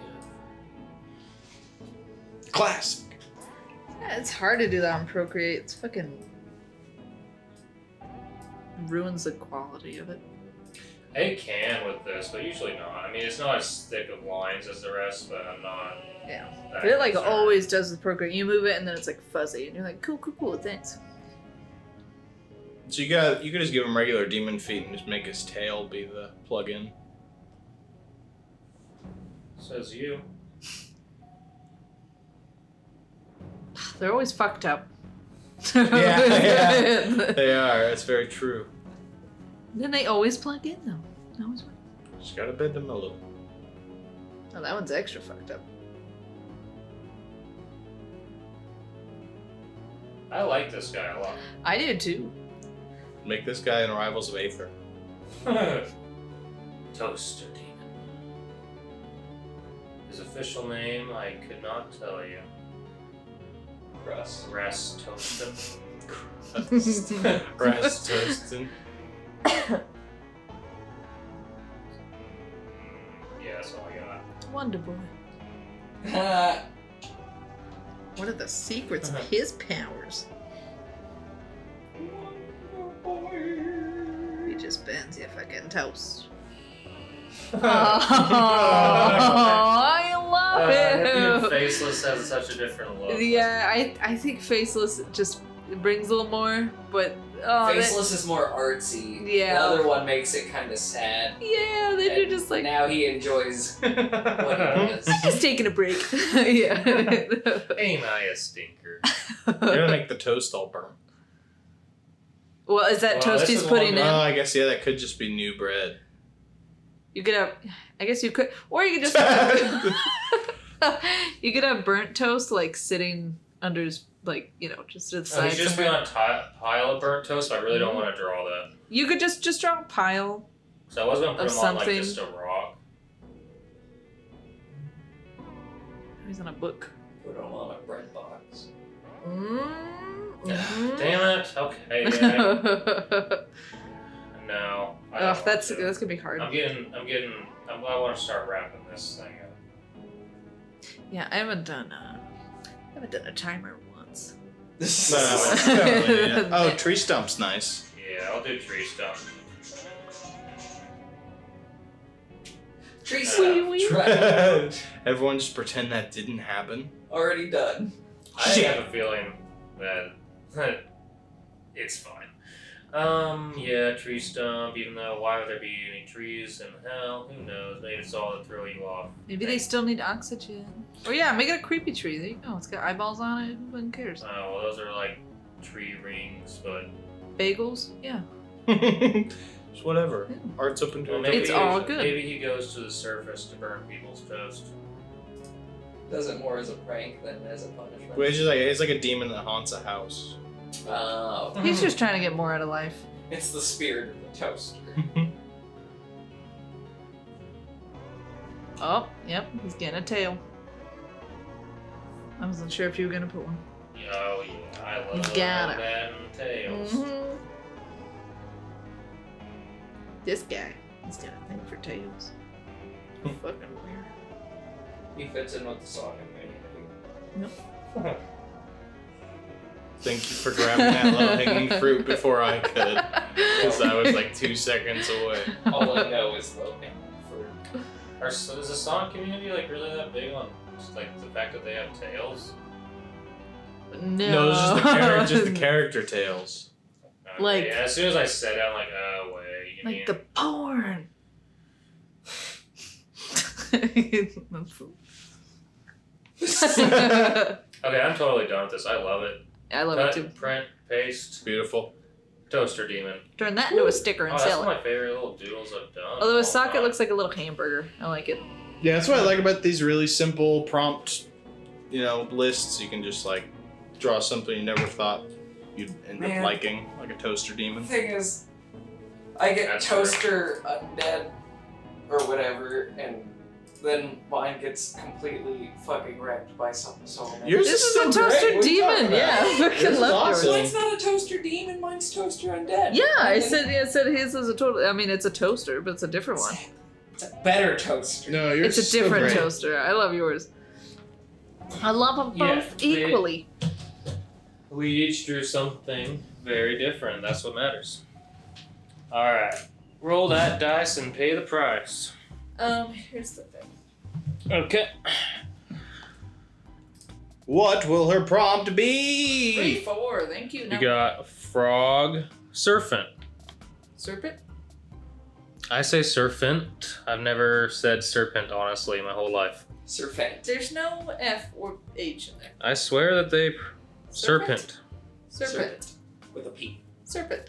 Speaker 3: it.
Speaker 1: Classic.
Speaker 2: Yeah, it's hard to do that on Procreate. It's fucking ruins the quality of it.
Speaker 3: It can with this, but usually not. I mean, it's not as thick of lines as the rest, but I'm not.
Speaker 2: Yeah.
Speaker 3: that
Speaker 2: But it like
Speaker 3: concerned.
Speaker 2: always does with Procreate. You move it and then it's like fuzzy, and you're like, cool, thanks.
Speaker 1: So you could just give him regular demon feet and just make his tail be the plug-in.
Speaker 3: Says you.
Speaker 2: They're always fucked up.
Speaker 1: Yeah. They are. That's very true.
Speaker 2: Then they always plug in though. They always work.
Speaker 1: Just gotta bend them a little.
Speaker 2: Oh, that one's extra fucked up.
Speaker 3: I like this guy a lot.
Speaker 2: I did too.
Speaker 1: Make this guy an Arrivals of Aether.
Speaker 3: Toaster Demon. His official name I could not tell you.
Speaker 4: Crust.
Speaker 3: Rest Toastin.
Speaker 1: Rest toasting.
Speaker 3: Yeah, that's all I got.
Speaker 2: Wonder Boy. What are the secrets of his powers? He just bends your fucking toast. Oh, I love
Speaker 3: Him
Speaker 2: him.
Speaker 3: Faceless has such a different look.
Speaker 2: Yeah, I think Faceless just brings a little more, but
Speaker 4: Faceless is more artsy.
Speaker 2: Yeah.
Speaker 4: The other one makes it kind of sad.
Speaker 2: yeah, then you're
Speaker 4: And
Speaker 2: just like
Speaker 4: now he enjoys what he does.
Speaker 2: just taking a break. Yeah.
Speaker 3: Ain't I a stinker?
Speaker 1: You're gonna make the toast all burnt.
Speaker 2: Well, is that
Speaker 3: Well,
Speaker 2: toast
Speaker 3: this
Speaker 2: he's
Speaker 3: is
Speaker 2: putting
Speaker 3: one-
Speaker 2: in?
Speaker 1: Oh, I guess yeah, that could just be new bread.
Speaker 2: You could have, I guess you could, or you could just have, you could have burnt toast like sitting under his, like, you know, just to the
Speaker 3: No,
Speaker 2: side
Speaker 3: he's just be
Speaker 2: somewhere.
Speaker 3: on a pile of burnt toast, but I really don't want to draw that.
Speaker 2: You could just draw a pile.
Speaker 3: So I was gonna put
Speaker 2: Of
Speaker 3: him on like
Speaker 2: something.
Speaker 3: just a rock.
Speaker 2: He's on a book.
Speaker 4: Put him on a bread box.
Speaker 3: Damn it. Okay. Yeah. No. I don't
Speaker 2: Oh, that's
Speaker 3: want to.
Speaker 2: gonna be hard.
Speaker 3: I want to start wrapping this thing up.
Speaker 2: Yeah, I haven't done a timer once.
Speaker 1: Yeah. Oh, tree stump's nice.
Speaker 3: Yeah, I'll do tree stuff.
Speaker 4: Tree
Speaker 2: Wee
Speaker 4: stuff.
Speaker 2: wee.
Speaker 4: Try.
Speaker 1: Everyone just pretend that didn't happen.
Speaker 4: Already done.
Speaker 3: I
Speaker 1: Yeah.
Speaker 3: have a feeling that it's fine. Yeah, tree stump. Even though, why would there be any trees in hell? Who knows? Maybe it's all to throw you off.
Speaker 2: Maybe they still need oxygen. Or yeah, make it a creepy tree. There you go. It's got eyeballs on it. Who cares?
Speaker 3: Oh, well, those are like tree rings, but
Speaker 2: Bagels? Yeah.
Speaker 1: Just whatever.
Speaker 2: Yeah.
Speaker 1: Art's open to
Speaker 3: well,
Speaker 1: it.
Speaker 3: maybe
Speaker 2: It's all good.
Speaker 3: Maybe he goes to the surface to burn people's toast.
Speaker 4: Does it more as a prank than as a punishment?
Speaker 1: Well, it's like a demon that haunts a house.
Speaker 4: Oh.
Speaker 2: He's just trying to get more out of life.
Speaker 4: It's the spirit of the toaster.
Speaker 2: Oh, yep. He's getting a tail. I wasn't sure if you were going to put one.
Speaker 3: Oh yeah, I love
Speaker 2: got it.
Speaker 3: that and tails.
Speaker 2: Mhm. This guy, he's got a thing for tails. Fucking weird.
Speaker 4: He fits in with the song and maybe.
Speaker 1: Thank you for grabbing that low-hanging fruit before I could. Because I was like 2 seconds away.
Speaker 4: All I know is low hanging fruit.
Speaker 3: Is the Sonic community like really that big on just like the fact that they have tails?
Speaker 2: No.
Speaker 1: it's just the character tails.
Speaker 3: Okay,
Speaker 2: Like-
Speaker 3: yeah, as soon as I said it, I'm like, oh wait, you
Speaker 2: Like
Speaker 3: mean
Speaker 2: the porn.
Speaker 3: Okay, I'm totally done with this. I love it.
Speaker 2: I love
Speaker 3: Cut,
Speaker 2: it too.
Speaker 3: print, paste,
Speaker 1: Beautiful.
Speaker 3: toaster demon.
Speaker 2: Turn that into a sticker
Speaker 3: Oh,
Speaker 2: and
Speaker 3: that's
Speaker 2: sell
Speaker 3: one
Speaker 2: it.
Speaker 3: of my favorite little doodles I've done.
Speaker 2: Although his
Speaker 3: all
Speaker 2: socket
Speaker 3: time.
Speaker 2: looks like a little hamburger. I like it.
Speaker 1: Yeah, that's what I like about these really simple prompt, lists. You can just like draw something you never thought you'd end
Speaker 4: Man.
Speaker 1: up liking, like a toaster
Speaker 4: The
Speaker 1: demon.
Speaker 4: thing is, I get
Speaker 3: That's
Speaker 4: toaster undead or whatever, and then mine gets completely fucking wrecked by something so many.
Speaker 1: Yours
Speaker 2: This is
Speaker 1: still
Speaker 2: a toaster
Speaker 1: great. What are you talking
Speaker 2: demon. Yeah,
Speaker 1: about?
Speaker 2: I fucking
Speaker 1: Yours is
Speaker 2: love yours.
Speaker 1: awesome.
Speaker 4: Mine's not a toaster demon, mine's toaster undead.
Speaker 2: Yeah, I
Speaker 4: And then-
Speaker 2: said his is a total. I mean, it's a toaster, but it's a different one.
Speaker 4: It's a better toaster.
Speaker 1: No, yours
Speaker 2: It's a
Speaker 1: is still
Speaker 2: different
Speaker 1: great.
Speaker 2: toaster. I love yours. I love them
Speaker 3: Yeah,
Speaker 2: both
Speaker 3: they-
Speaker 2: equally.
Speaker 3: We each drew something very different. That's what matters. All right, roll that dice and pay the price.
Speaker 2: Here's the thing.
Speaker 3: Okay.
Speaker 1: What will her prompt
Speaker 2: 3,
Speaker 1: be?
Speaker 2: 4. Thank you.
Speaker 3: You got frog, serpent.
Speaker 2: serpent.
Speaker 3: I say serpent. I've never said serpent honestly my whole life.
Speaker 4: Serpent.
Speaker 2: There's no F or H in there.
Speaker 3: I swear that they serpent.
Speaker 2: Serpent.
Speaker 4: With a P.
Speaker 2: Serpent.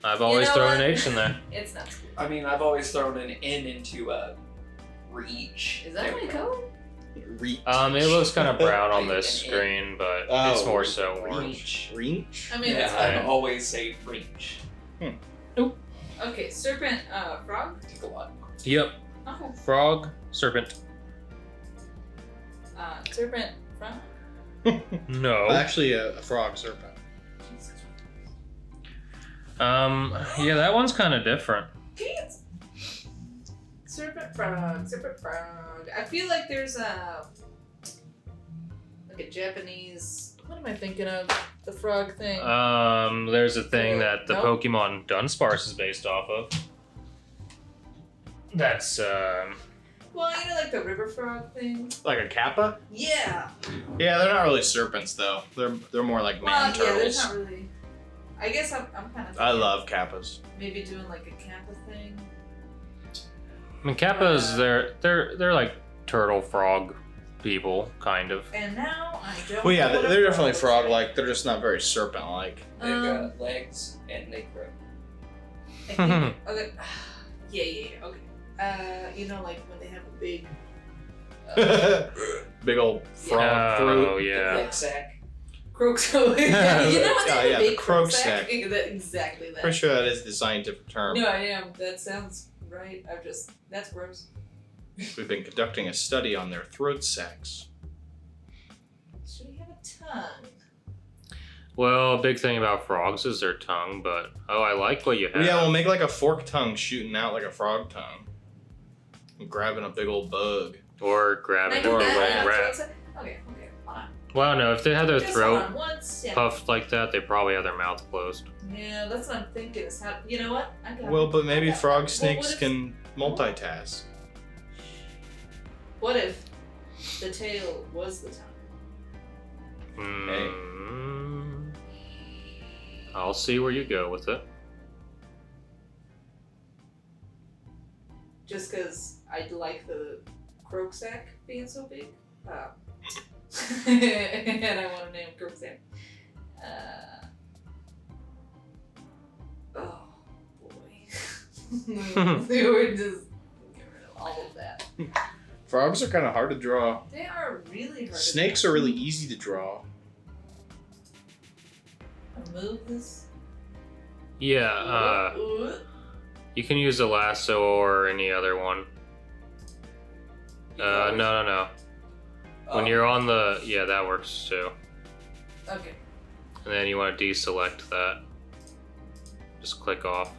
Speaker 3: I've always
Speaker 2: know
Speaker 3: thrown
Speaker 2: what?
Speaker 3: an H in there.
Speaker 2: It's not school.
Speaker 4: I mean, I've always thrown an N into a reach.
Speaker 2: Is that what you call it?
Speaker 1: Reach.
Speaker 3: It looks kind of brown on this
Speaker 4: An
Speaker 3: screen, but
Speaker 1: Oh,
Speaker 3: it's more so orange.
Speaker 4: Reach.
Speaker 1: Reach?
Speaker 2: I mean, it's
Speaker 4: Yeah,
Speaker 2: fine.
Speaker 4: I always say reach.
Speaker 2: Okay, serpent, frog?
Speaker 4: Take a lot.
Speaker 3: Yep.
Speaker 2: Okay.
Speaker 3: Frog, serpent.
Speaker 2: Serpent, frog?
Speaker 3: No.
Speaker 1: Actually, a frog serpent.
Speaker 3: Yeah, that one's kind of different.
Speaker 2: Jeez. Serpent, frog, serpent, frog. I feel like there's like a Japanese. What am I thinking of? The frog thing.
Speaker 3: There's a thing that the
Speaker 2: Nope.
Speaker 3: Pokemon Dunsparce is based off of. That's
Speaker 2: Well, you know, like the river frog thing.
Speaker 1: Like a kappa?
Speaker 2: Yeah.
Speaker 1: Yeah, they're not really serpents though. They're more like
Speaker 2: Well,
Speaker 1: man
Speaker 2: yeah, there's
Speaker 1: turtles.
Speaker 2: not really. I guess I'm kind of.
Speaker 1: I love kappas.
Speaker 2: Maybe doing like a Kappa thing.
Speaker 3: I mean, Kappas. They're like turtle frog people, kind of.
Speaker 2: And now I don't.
Speaker 1: Well, yeah,
Speaker 2: know what a
Speaker 1: they're definitely
Speaker 2: looks
Speaker 1: frog-like. They're just not very serpent-like.
Speaker 4: They've
Speaker 2: Um,
Speaker 4: got legs and they grow.
Speaker 2: I think, okay. Yeah. Okay. You know, like when they have a big.
Speaker 1: Big old frog throat.
Speaker 3: Oh yeah.
Speaker 4: Leg sack.
Speaker 2: Croak sack. Yeah, you know what?
Speaker 1: Yeah,
Speaker 2: They
Speaker 1: yeah,
Speaker 2: have a
Speaker 1: the
Speaker 2: big
Speaker 1: croak
Speaker 2: croak sack.
Speaker 1: sack.
Speaker 2: Exactly that.
Speaker 1: Pretty sure that is the scientific term.
Speaker 2: No, I am. That sounds right. That's gross.
Speaker 1: We've been conducting a study on their throat sacs.
Speaker 2: Should he have a tongue?
Speaker 3: Well, a big thing about frogs is their tongue, but I like what you have.
Speaker 1: Yeah, we'll make like a forked tongue shooting out like a frog tongue. And grabbing a big old bug.
Speaker 3: Or
Speaker 2: Can I
Speaker 3: grabbing
Speaker 2: do
Speaker 3: or a
Speaker 2: that?
Speaker 3: little
Speaker 2: Yeah,
Speaker 3: rat.
Speaker 2: throat sack? Okay. Hold on.
Speaker 3: Well, no, if they have their
Speaker 2: Just
Speaker 3: throat
Speaker 2: hold on one second.
Speaker 3: puffed like that, they probably have their mouth closed.
Speaker 2: Yeah, that's what I'm thinking. Is how you know what? I got
Speaker 1: Well,
Speaker 2: it.
Speaker 1: but maybe
Speaker 2: I got it.
Speaker 1: frog
Speaker 2: Well,
Speaker 1: snakes
Speaker 2: what if-
Speaker 1: can multitask.
Speaker 2: What if the tail was the tongue?
Speaker 3: Mm. I'll see where you go with it.
Speaker 2: Just because I like the croak sack being so big. And I want to name croak sack. Oh boy. We would just get rid of all of that.
Speaker 1: Frogs are kind of hard to draw.
Speaker 2: They are really hard
Speaker 1: Snakes are really easy to draw.
Speaker 2: to move this.
Speaker 3: Yeah, you can use a lasso or any other one. No. When you're on the... Yeah, that works too.
Speaker 2: Okay.
Speaker 3: And then you want to deselect that. Just click off.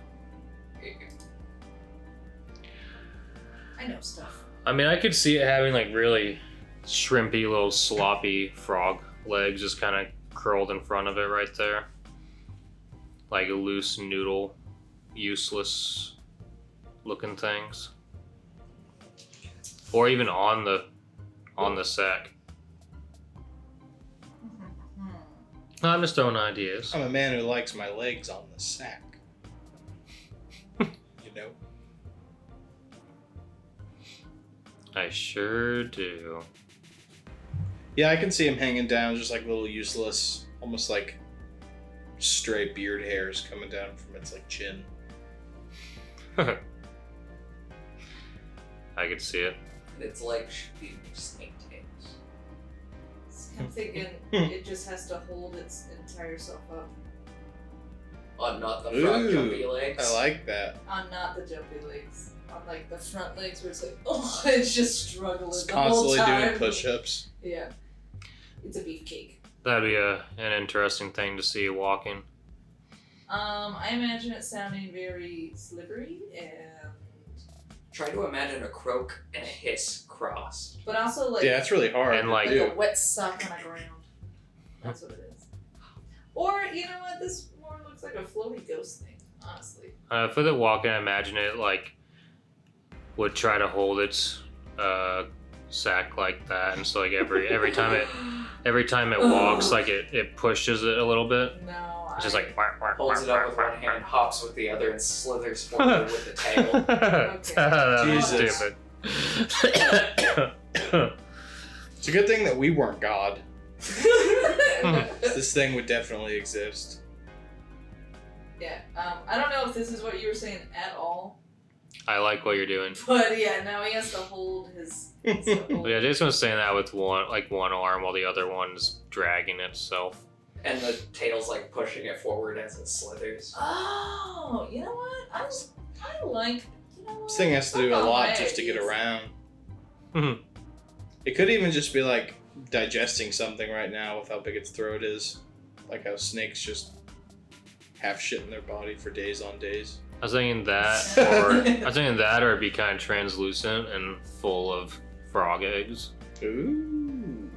Speaker 2: I know stuff.
Speaker 3: I mean, I could see it having like really shrimpy little sloppy frog legs just kind of curled in front of it right there. Like a loose noodle, useless looking things. Or even on the sack. I'm just throwing ideas.
Speaker 1: I'm a man who likes my legs on the sack. You know?
Speaker 3: I sure do.
Speaker 1: Yeah, I can see him hanging down just like little useless, almost like stray beard hairs coming down from its like chin.
Speaker 3: I could see it.
Speaker 4: Its legs should be snake tails.
Speaker 2: I'm thinking it just has to hold its entire self up.
Speaker 4: On not the front jumpy legs.
Speaker 1: I like that.
Speaker 2: On not the jumpy legs. On like the front legs where it's like, oh, it's just struggling
Speaker 1: It's
Speaker 2: the whole
Speaker 1: constantly
Speaker 2: time.
Speaker 1: doing push-ups.
Speaker 2: Yeah. It's a beefcake.
Speaker 3: That'd be an interesting thing to see walking.
Speaker 2: I imagine it sounding very slippery and
Speaker 4: Try to imagine a croak and a hiss crossed.
Speaker 2: but also like
Speaker 1: Yeah, it's really hard.
Speaker 3: And,
Speaker 1: to
Speaker 3: like-
Speaker 1: do.
Speaker 2: a wet sock on the ground. That's what it is. Or you know what? This more looks like a floaty ghost thing, honestly.
Speaker 3: For the walking, I imagine it like would try to hold its sack like that, and so like every time it walks, like it pushes it a little bit.
Speaker 2: No,
Speaker 3: It's just like
Speaker 4: Holds it up with one hand, hops with the other, and slithers forward with the tail.
Speaker 3: That was
Speaker 1: Jesus.
Speaker 3: stupid.
Speaker 1: It's a good thing that we weren't God. This thing would definitely exist.
Speaker 2: Yeah. I don't know if this is what you were saying at all,
Speaker 3: I like what you're doing.
Speaker 2: but yeah, now he has to hold his.
Speaker 3: But yeah, Jason was saying that with one arm while the other one's dragging itself.
Speaker 4: And the tail's like pushing it forward as it slithers.
Speaker 2: Oh, you know what? I like. You know what?
Speaker 1: This thing has to do a lot just to get around. It could even just be like digesting something right now with how big its throat is. Like how snakes just have shit in their body for days on days.
Speaker 3: I was thinking that, or it'd be kind of translucent and full of frog eggs.
Speaker 1: Ooh.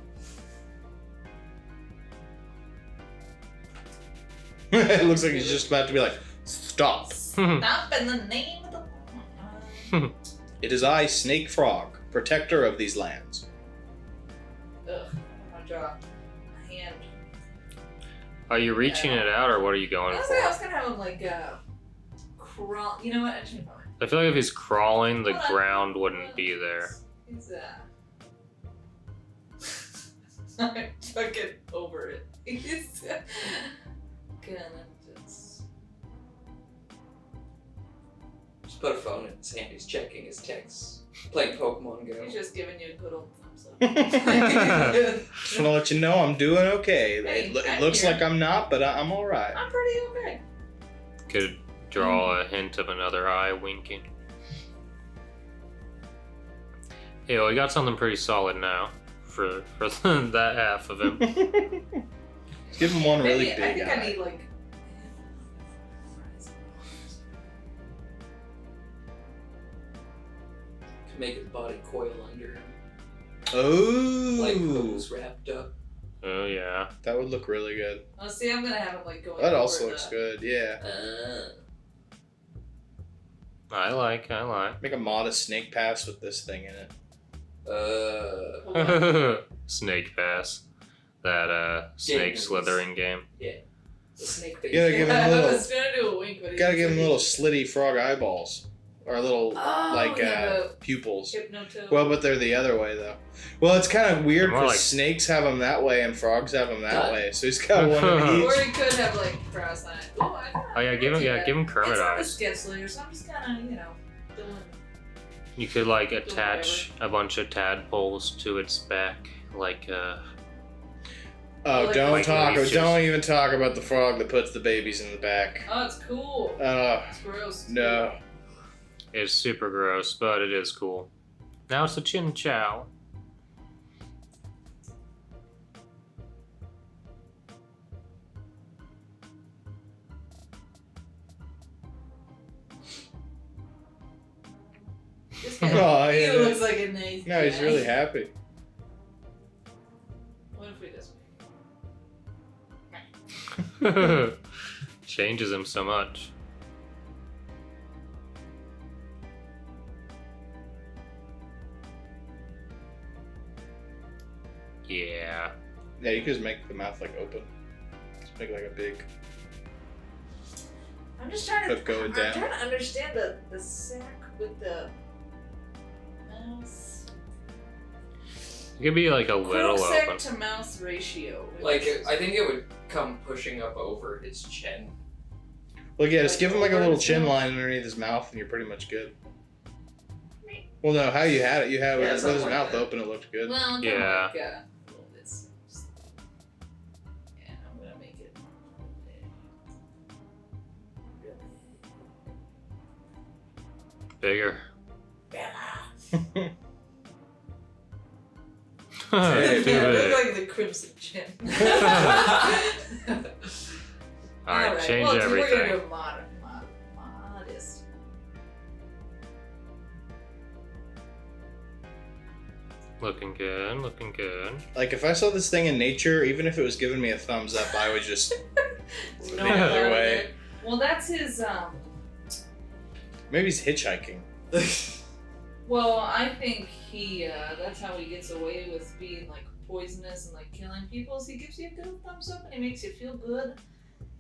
Speaker 1: It looks like he's just about to be like, stop.
Speaker 2: Stop in the name of the.
Speaker 1: It is I, Snake Frog, protector of these lands.
Speaker 2: Ugh, my jaw, my hand.
Speaker 3: Are you reaching it out, or what are you going
Speaker 2: Honestly, I
Speaker 3: for?
Speaker 2: was gonna have him like crawl. You know what? I changed my mind.
Speaker 3: I feel like if he's crawling, the
Speaker 2: Hold on.
Speaker 3: ground wouldn't be there.
Speaker 2: He's I took it over it. He's gonna just.
Speaker 4: Just put a phone in his hand, he's checking his texts. Playing Pokemon Go.
Speaker 2: He's just giving you a good old thumbs up.
Speaker 1: Just want to let you know I'm doing okay.
Speaker 2: Hey,
Speaker 1: It
Speaker 2: I'm
Speaker 1: looks
Speaker 2: here.
Speaker 1: like I'm not, but I'm all right.
Speaker 2: I'm pretty okay.
Speaker 3: Could draw a hint of another eye winking. Hey, well, we got something pretty solid now for that half of him.
Speaker 1: Let's give him one really
Speaker 2: Maybe,
Speaker 1: big
Speaker 2: I think
Speaker 1: eye.
Speaker 2: I need like.
Speaker 4: To make his body coil under him. Like
Speaker 1: Oh,
Speaker 4: hose wrapped up.
Speaker 3: Oh yeah.
Speaker 1: that would look really good.
Speaker 2: Oh, see, I'm gonna have him like going.
Speaker 1: That
Speaker 2: over
Speaker 1: also looks good. Yeah,
Speaker 3: I like.
Speaker 1: make a modest snake pass with this thing in it.
Speaker 2: Hold on.
Speaker 3: Snake Pass. That snake
Speaker 4: Games.
Speaker 3: slithering game.
Speaker 4: Yeah. The snake baby.
Speaker 1: You gotta give him
Speaker 2: I
Speaker 1: little.
Speaker 2: was gonna do a wink, but he
Speaker 1: Gotta
Speaker 2: was
Speaker 1: give him
Speaker 2: like,
Speaker 1: little slitty frog eyeballs, or little
Speaker 2: yeah,
Speaker 1: pupils.
Speaker 2: Hypnotoad.
Speaker 1: Well, but they're the other way though. Well, it's kind of weird
Speaker 3: More
Speaker 1: because
Speaker 3: like-
Speaker 1: snakes have them that way and frogs have them that
Speaker 4: Duh.
Speaker 1: way. So he's got one of
Speaker 2: Or
Speaker 1: each.
Speaker 2: he could have like cross-eyed. Oh,
Speaker 3: Oh yeah, give him Kermit
Speaker 2: It's not a
Speaker 3: eyes.
Speaker 2: sketch later, so I'm just kind of, doing.
Speaker 3: You could like attach a bunch of tadpoles to its back, like
Speaker 1: Oh,
Speaker 2: Like-
Speaker 1: don't
Speaker 3: like
Speaker 1: talk!
Speaker 3: leeches.
Speaker 1: Don't even talk about the frog that puts the babies in the back.
Speaker 2: Oh, it's cool. It's gross.
Speaker 1: No.
Speaker 3: it's super gross, but it is cool. Now it's a chin chow.
Speaker 2: This guy,
Speaker 1: Oh,
Speaker 2: he
Speaker 1: yeah.
Speaker 2: looks like a nice
Speaker 1: No, he's
Speaker 2: guy.
Speaker 1: really happy.
Speaker 2: What if we just...
Speaker 3: Changes him so much. Yeah.
Speaker 1: Yeah, you could just make the mouth like open. Just make like a big.
Speaker 2: I'm just trying to...
Speaker 1: Hook going
Speaker 2: I'm
Speaker 1: down.
Speaker 2: trying to understand the sack with the mouse.
Speaker 3: It could be like a little
Speaker 2: Sack
Speaker 3: open.
Speaker 2: to mouse ratio.
Speaker 4: Like, I think it would come pushing up over his chin.
Speaker 1: Well, yeah, just give him like a little
Speaker 2: Words
Speaker 1: chin
Speaker 2: now.
Speaker 1: line underneath his mouth, and you're pretty much good. Well, no, how you had it? You had it
Speaker 4: Yeah,
Speaker 1: with his
Speaker 4: something like
Speaker 1: mouth
Speaker 4: that.
Speaker 1: open. It looked good.
Speaker 2: Well, kind
Speaker 3: Yeah.
Speaker 2: of like a little bit. Yeah, I'm gonna make it.
Speaker 3: Bigger.
Speaker 1: Hey,
Speaker 3: Too
Speaker 2: Yeah,
Speaker 3: big.
Speaker 2: look like the Crimson Chin.
Speaker 3: Alright, change
Speaker 2: well, We're
Speaker 3: everything.
Speaker 2: gonna go modest.
Speaker 3: Looking good, looking good.
Speaker 1: Like if I saw this thing in nature, even if it was giving me a thumbs up, I would just
Speaker 2: No
Speaker 1: the other
Speaker 2: doubt
Speaker 1: way.
Speaker 2: it. Well, that's his.
Speaker 1: Maybe he's hitchhiking.
Speaker 2: Well, I think he. That's how he gets away with being like poisonous and like killing people. Is he gives you a good thumbs up and he makes you feel good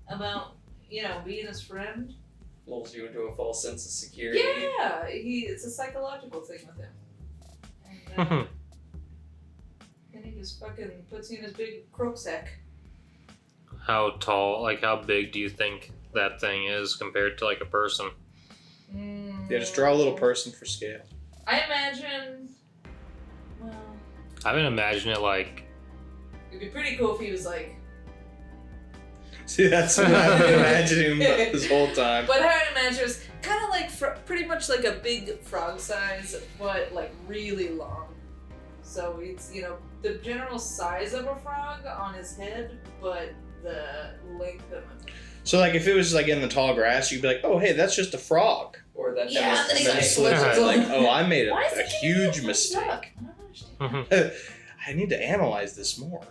Speaker 2: about being his friend.
Speaker 4: Lulls you into a false sense of security.
Speaker 2: Yeah, it's a psychological thing with him. And, then he just fucking puts you in his big croak sack.
Speaker 3: How tall, like how big do you think that thing is compared to like a person?
Speaker 1: Yeah, just draw a little person for scale.
Speaker 2: I imagine. Well,
Speaker 3: I've been imagining it like
Speaker 2: it'd be pretty cool if he was like.
Speaker 1: See, that's what I've been imagining this whole time.
Speaker 2: But how I imagine it was kind of like pretty much like a big frog size, but like really long. So it's the general size of a frog on his head, but the length of it.
Speaker 1: So, like, if it was like in the tall grass, you'd be like, "Oh, hey, that's just a frog."
Speaker 4: Or that
Speaker 2: Yeah,
Speaker 4: that
Speaker 2: then he
Speaker 1: And then he
Speaker 2: just
Speaker 1: slips.
Speaker 2: slips
Speaker 1: It's
Speaker 2: up.
Speaker 1: like, "Oh, I made
Speaker 2: Why is
Speaker 1: a
Speaker 2: he giving me a
Speaker 1: huge
Speaker 2: thumbs
Speaker 1: mistake.
Speaker 2: up? I don't understand.
Speaker 1: I need to analyze this more."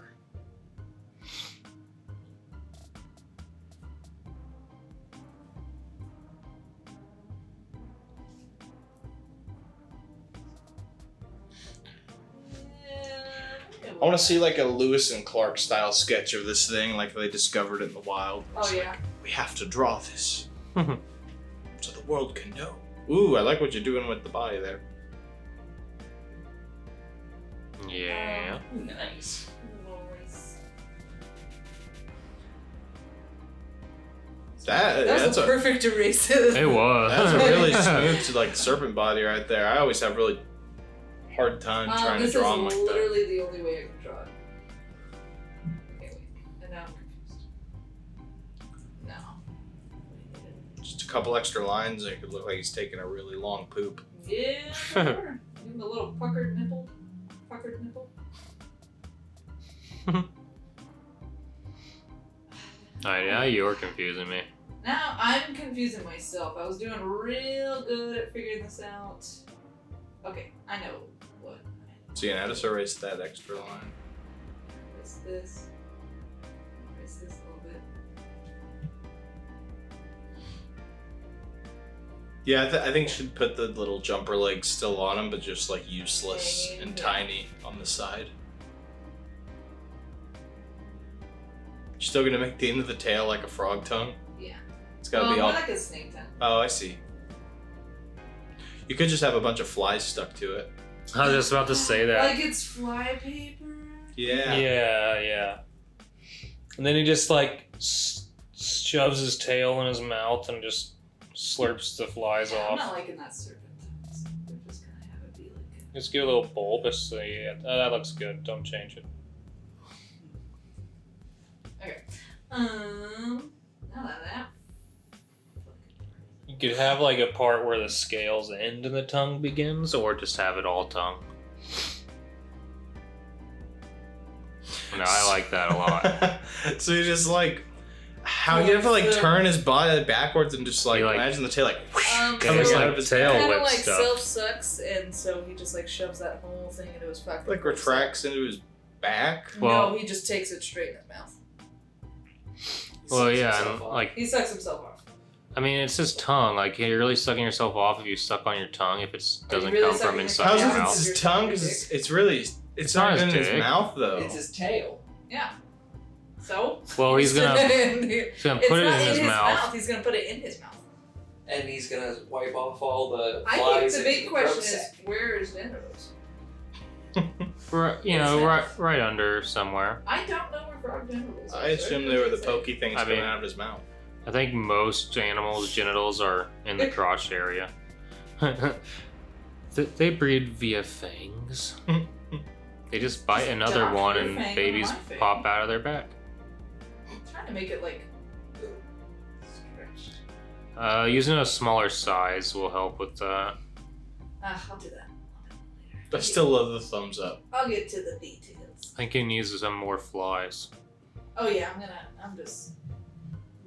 Speaker 1: I want to see like a Lewis and Clark style sketch of this thing, like they discovered it in the wild.
Speaker 2: Oh
Speaker 1: It's
Speaker 2: yeah.
Speaker 1: like, we have to draw this so the world can know. Ooh, I like what you're doing with the body there.
Speaker 3: yeah.
Speaker 4: Ooh, nice.
Speaker 2: Nice.
Speaker 1: That
Speaker 2: That was
Speaker 1: that's
Speaker 2: a
Speaker 1: a
Speaker 2: perfect erase.
Speaker 3: It was.
Speaker 1: that's a really smooth like serpent body right there. I always have really hard time trying to
Speaker 2: This
Speaker 1: draw
Speaker 2: is
Speaker 1: them like that.
Speaker 2: literally the only way I can draw it. Okay, wait. And now I'm confused. No.
Speaker 1: Just a couple extra lines, and it could look like he's taking a really long poop.
Speaker 2: Yeah, sure. Give him the little puckered nipple. Puckered nipple.
Speaker 3: Alright, now you're confusing me.
Speaker 2: Now I'm confusing myself. I was doing real good at figuring this out. Okay, I know what.
Speaker 1: So you know, just erase that extra line.
Speaker 2: Erase this. Erase this a little bit.
Speaker 1: Yeah, I think you should put the little jumper legs still on him, but just like useless and
Speaker 2: Yeah.
Speaker 1: tiny on the side. still gonna make the end of the tail like a frog tongue?
Speaker 2: Yeah.
Speaker 1: It's gotta be
Speaker 2: more
Speaker 1: all.
Speaker 2: like a snake tongue.
Speaker 1: Oh, I see. You could just have a bunch of flies stuck to it.
Speaker 3: I was just about to say that.
Speaker 2: Like it's flypaper.
Speaker 1: Yeah.
Speaker 3: Yeah. And then he just like shoves his tail in his mouth and just slurps the flies
Speaker 2: I'm
Speaker 3: off.
Speaker 2: not liking that serpent tongues. They're just gonna have it be like.
Speaker 3: Just get a little bulbous. So yeah, that looks good. Don't change it.
Speaker 2: Okay. Now that.
Speaker 3: You could have like a part where the scales end and the tongue begins, or just have it all tongue. No, I like that a lot.
Speaker 1: So you just like, how you have to like turn his body backwards and just like,
Speaker 3: You, like-
Speaker 1: imagine the tail like
Speaker 3: Coming
Speaker 1: coming
Speaker 3: like
Speaker 1: out of his
Speaker 3: tail
Speaker 1: head.
Speaker 2: Kind of
Speaker 3: whip
Speaker 2: like
Speaker 3: stuff.
Speaker 2: self sucks, and so he just like shoves that whole thing into his fucking.
Speaker 1: Like retracts into his back.
Speaker 3: Well-
Speaker 2: no, he just takes it straight in his mouth.
Speaker 3: Well,
Speaker 4: Sucks
Speaker 3: yeah,
Speaker 4: himself
Speaker 3: and
Speaker 4: off.
Speaker 3: like
Speaker 2: He sucks himself off.
Speaker 3: I mean, it's his tongue. Like you're really sucking yourself off if you suck on your tongue. If it doesn't
Speaker 2: really
Speaker 3: come from
Speaker 2: sucking
Speaker 3: inside
Speaker 1: How's
Speaker 3: your
Speaker 1: it?
Speaker 3: mouth.
Speaker 1: It's his tongue. 'Cause it's really. It's
Speaker 3: not
Speaker 1: not
Speaker 3: his
Speaker 1: even in his
Speaker 3: dick.
Speaker 1: mouth though.
Speaker 4: It's his tail.
Speaker 2: Yeah. So.
Speaker 3: Well, he's gonna put
Speaker 2: it's
Speaker 3: it
Speaker 2: not
Speaker 3: in his mouth.
Speaker 2: He's gonna put it in his mouth.
Speaker 4: And he's gonna wipe off all the
Speaker 2: I
Speaker 4: flies.
Speaker 2: think the big
Speaker 4: into
Speaker 2: question
Speaker 4: throat
Speaker 2: is,
Speaker 4: sac.
Speaker 2: where is Veneros?
Speaker 3: Right under somewhere.
Speaker 2: I don't know where frog genitals are.
Speaker 1: I assume they were the pokey things
Speaker 3: I
Speaker 1: coming
Speaker 3: mean-
Speaker 1: out of his mouth.
Speaker 3: I think most animals' genitals are in the crotch area. They breed via fangs. They just bite another
Speaker 2: Dock
Speaker 3: one
Speaker 2: your
Speaker 3: and
Speaker 2: fang on
Speaker 3: babies
Speaker 2: my fang.
Speaker 3: pop out of their back.
Speaker 2: I'm trying to make it like.
Speaker 3: Using a smaller size will help with that.
Speaker 2: I'll do that.
Speaker 1: I still love the thumbs up.
Speaker 2: I'll get to the details.
Speaker 3: I think he needs some more flies.
Speaker 2: Oh yeah, I'm just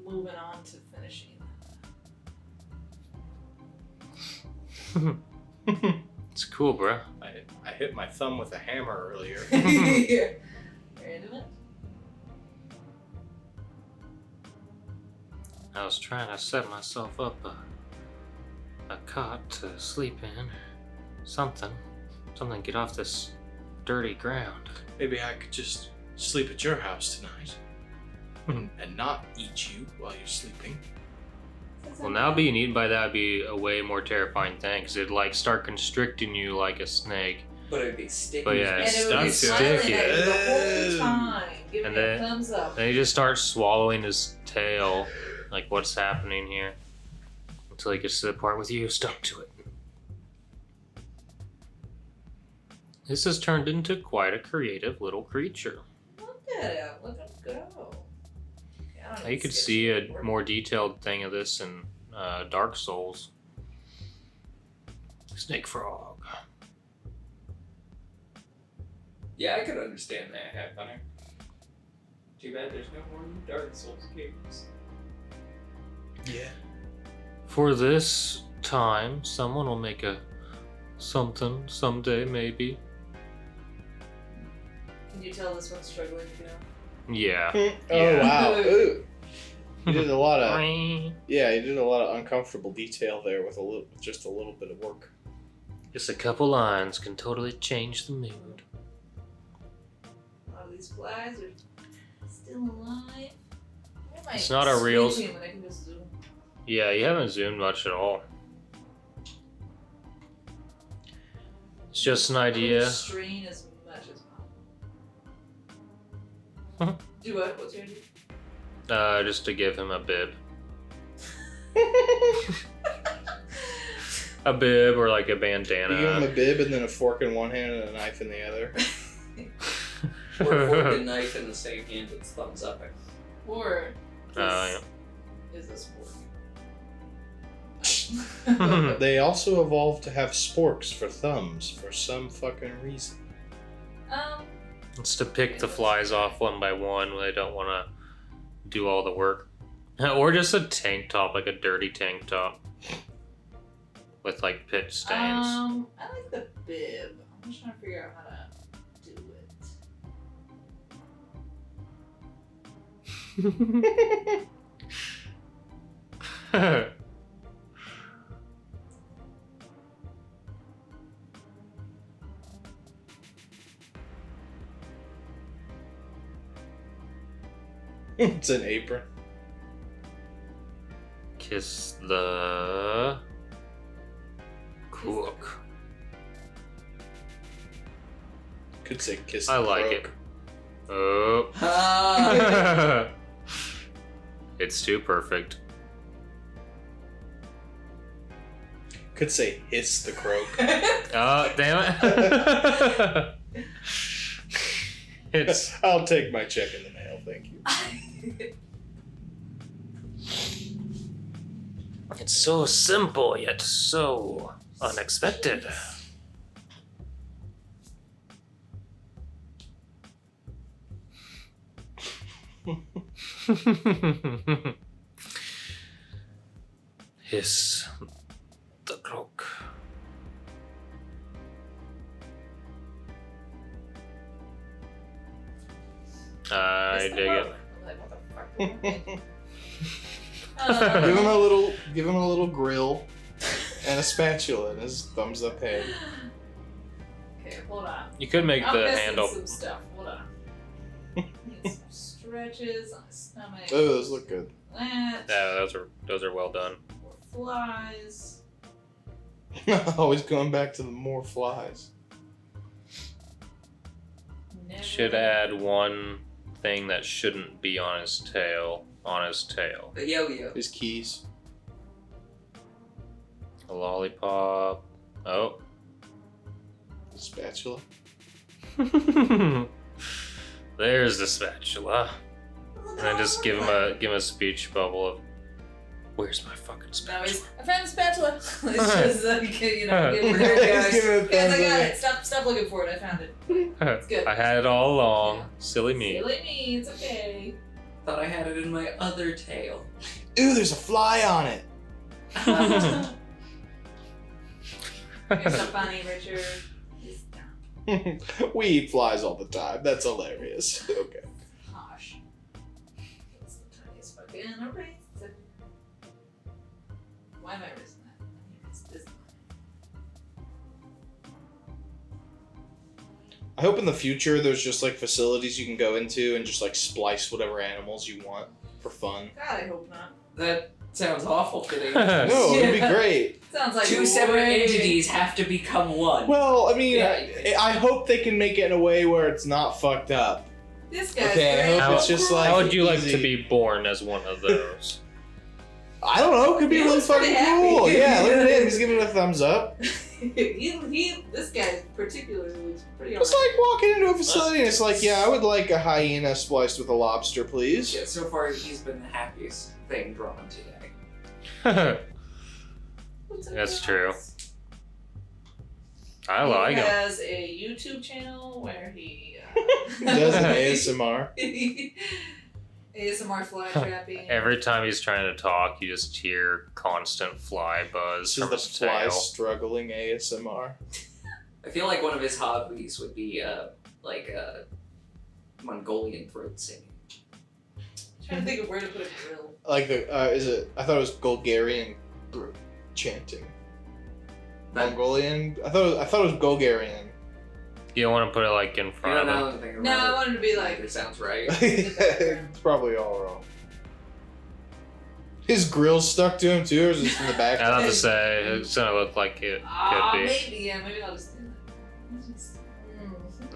Speaker 2: moving on to finishing.
Speaker 3: It's cool, bro.
Speaker 1: I hit my thumb with a hammer earlier.
Speaker 2: Yeah. You're into it?
Speaker 3: I was trying to set myself up a cot to sleep in. Something get off this dirty ground.
Speaker 1: Maybe I could just sleep at your house tonight. And not eat you while you're sleeping.
Speaker 3: Well, now being eaten by that would be a way more terrifying thing, because it'd like start constricting you like a snake.
Speaker 4: But it'd be sticky.
Speaker 3: But yeah,
Speaker 2: And
Speaker 3: it's
Speaker 2: it would be
Speaker 3: stuck
Speaker 2: smiling
Speaker 3: to
Speaker 2: at
Speaker 3: it.
Speaker 2: you the whole time, giving
Speaker 3: And
Speaker 2: you a
Speaker 3: then-
Speaker 2: thumbs up.
Speaker 3: Then he just starts swallowing his tail, like what's happening here, until he gets to the part with you stuck to it. This has turned into quite a creative little creature.
Speaker 2: Look at it. Look at it go. I don't
Speaker 3: Now you
Speaker 2: even
Speaker 3: could
Speaker 2: sketch
Speaker 3: see
Speaker 2: it
Speaker 3: a
Speaker 2: anymore.
Speaker 3: more detailed thing of this in Dark Souls. Snake frog.
Speaker 4: Yeah, I could understand that happening. Too bad there's no more Dark Souls games.
Speaker 1: Yeah.
Speaker 3: For this time, someone will make a something someday, maybe.
Speaker 2: Can you tell this one's struggling to get out?
Speaker 3: Yeah.
Speaker 1: Oh
Speaker 3: Yeah.
Speaker 1: wow. Ooh. You did a lot of
Speaker 3: Just
Speaker 1: you did a lot of uncomfortable detail there with just a little bit of work.
Speaker 3: a couple lines can totally change the mood.
Speaker 2: A lot of these flies are still alive. Why am I
Speaker 3: It's not a real-
Speaker 2: squeezing when I can just zoom?
Speaker 3: Yeah, you haven't zoomed much at all. It's just an idea.
Speaker 2: Strain as much as possible. Do what? What's your idea?
Speaker 3: Just to give him a bib. A bib or like a
Speaker 1: You give him
Speaker 3: bandana.
Speaker 1: a bib and then a fork in one hand and a knife in the other.
Speaker 4: Or fork and knife in the same hand with thumbs up.
Speaker 2: Or
Speaker 3: Yeah.
Speaker 2: is this fork?
Speaker 1: They also evolved to have sporks for thumbs for some fucking reason.
Speaker 3: It's to pick the flies off one by one when they don't want to do all the work. Or just a tank top, like a dirty tank top. With like pit stains.
Speaker 2: I like the bib. I'm just trying to figure out how to do it.
Speaker 1: It's an apron.
Speaker 3: Kiss the cook.
Speaker 1: Could say kiss.
Speaker 3: I
Speaker 1: the
Speaker 3: like
Speaker 1: croak.
Speaker 3: it. Oh.
Speaker 4: Ah.
Speaker 3: It's too perfect.
Speaker 1: Could say hiss the croak.
Speaker 3: Oh, damn it. It's
Speaker 1: I'll take my check in the mail, thank you.
Speaker 3: it's so simple yet so unexpected. Hiss the croak. I dig it.
Speaker 1: Give him a little grill and a spatula in his thumbs up head.
Speaker 2: Okay, hold on.
Speaker 3: You could make
Speaker 2: I'm
Speaker 3: the
Speaker 2: missing
Speaker 3: handle.
Speaker 2: some stuff. Hold on. Need some stretches on his stomach.
Speaker 1: Oh, those look good.
Speaker 2: That.
Speaker 3: Yeah, those are well done.
Speaker 2: More flies.
Speaker 1: Always going back to the more flies.
Speaker 2: Never.
Speaker 3: Should add one thing that shouldn't be on his tail. On his tail.
Speaker 4: The yo-yo.
Speaker 1: His keys.
Speaker 3: A lollipop. Oh.
Speaker 1: The spatula.
Speaker 3: There's the spatula. And then just give him a speech bubble of, "Where's my fucking
Speaker 2: No,
Speaker 3: spatula?"
Speaker 2: I found the spatula. It's just like, you know, give it
Speaker 1: He's
Speaker 2: guys.
Speaker 1: giving it a
Speaker 2: Guys, I
Speaker 1: thumbs
Speaker 2: got
Speaker 1: up.
Speaker 2: it. Stop looking for it. I found it. It's good.
Speaker 3: I had it all along.
Speaker 2: Yeah.
Speaker 3: Silly me.
Speaker 2: Silly me. It's okay.
Speaker 4: Thought I had it in my other tail.
Speaker 1: Ooh, there's a fly on it.
Speaker 2: You're so funny, Richard. Just down.
Speaker 1: We eat flies all the time. That's hilarious. Okay.
Speaker 2: Gosh. That's the tiniest fucking eraser. Why am I erasing that? I need to erase this one.
Speaker 1: I hope in the future there's just like facilities you can go into and just like splice whatever animals you want for fun.
Speaker 2: God, I hope not.
Speaker 4: That sounds awful today.
Speaker 1: No, it'd be
Speaker 2: Yeah.
Speaker 1: great.
Speaker 2: Sounds like
Speaker 4: Two separate
Speaker 2: way-
Speaker 4: entities have to become one.
Speaker 1: Well, I mean,
Speaker 4: Yeah.
Speaker 1: I hope they can make it in a way where it's not fucked up.
Speaker 2: This guy's
Speaker 1: Okay, I
Speaker 2: great.
Speaker 1: hope it's just like-
Speaker 3: How would you like
Speaker 1: easy.
Speaker 3: to be born as one of those?
Speaker 1: I don't know. It could be
Speaker 2: He
Speaker 1: really
Speaker 2: looks pretty
Speaker 1: fucking
Speaker 2: happy.
Speaker 1: cool. Yeah, look at him. He's giving it a thumbs up.
Speaker 2: This guy particularly looks pretty
Speaker 1: It's like walking into a facility and it's like, yeah, I would like a hyena spliced with a lobster, please.
Speaker 4: Yeah, so far he's been the happiest thing drawn today.
Speaker 3: That's true. I like
Speaker 2: He
Speaker 3: him.
Speaker 2: has a YouTube channel where he
Speaker 1: Does an ASMR.
Speaker 2: ASMR fly trapping.
Speaker 3: Every time he's trying to talk, you just hear constant fly buzz
Speaker 1: This is
Speaker 3: from
Speaker 1: the
Speaker 3: his
Speaker 1: fly
Speaker 3: tail.
Speaker 1: struggling ASMR.
Speaker 4: I feel like one of his hobbies would be Mongolian throat singing.
Speaker 2: Trying to think of where to put a grill.
Speaker 1: Like the is it? I thought it was Bulgarian chanting. Mongolian. I thought it was Bulgarian.
Speaker 3: You don't want to put it like in
Speaker 4: I
Speaker 3: front
Speaker 4: don't
Speaker 3: of
Speaker 4: know
Speaker 3: him.
Speaker 4: anything
Speaker 2: No, I
Speaker 4: about
Speaker 2: wanted to be
Speaker 4: it.
Speaker 2: like.
Speaker 4: It sounds right.
Speaker 1: It's probably all wrong. His grill's stuck to him too, or is it just in the back?
Speaker 3: I have to say, it's gonna look like it could be.
Speaker 2: Maybe, yeah, maybe I'll just do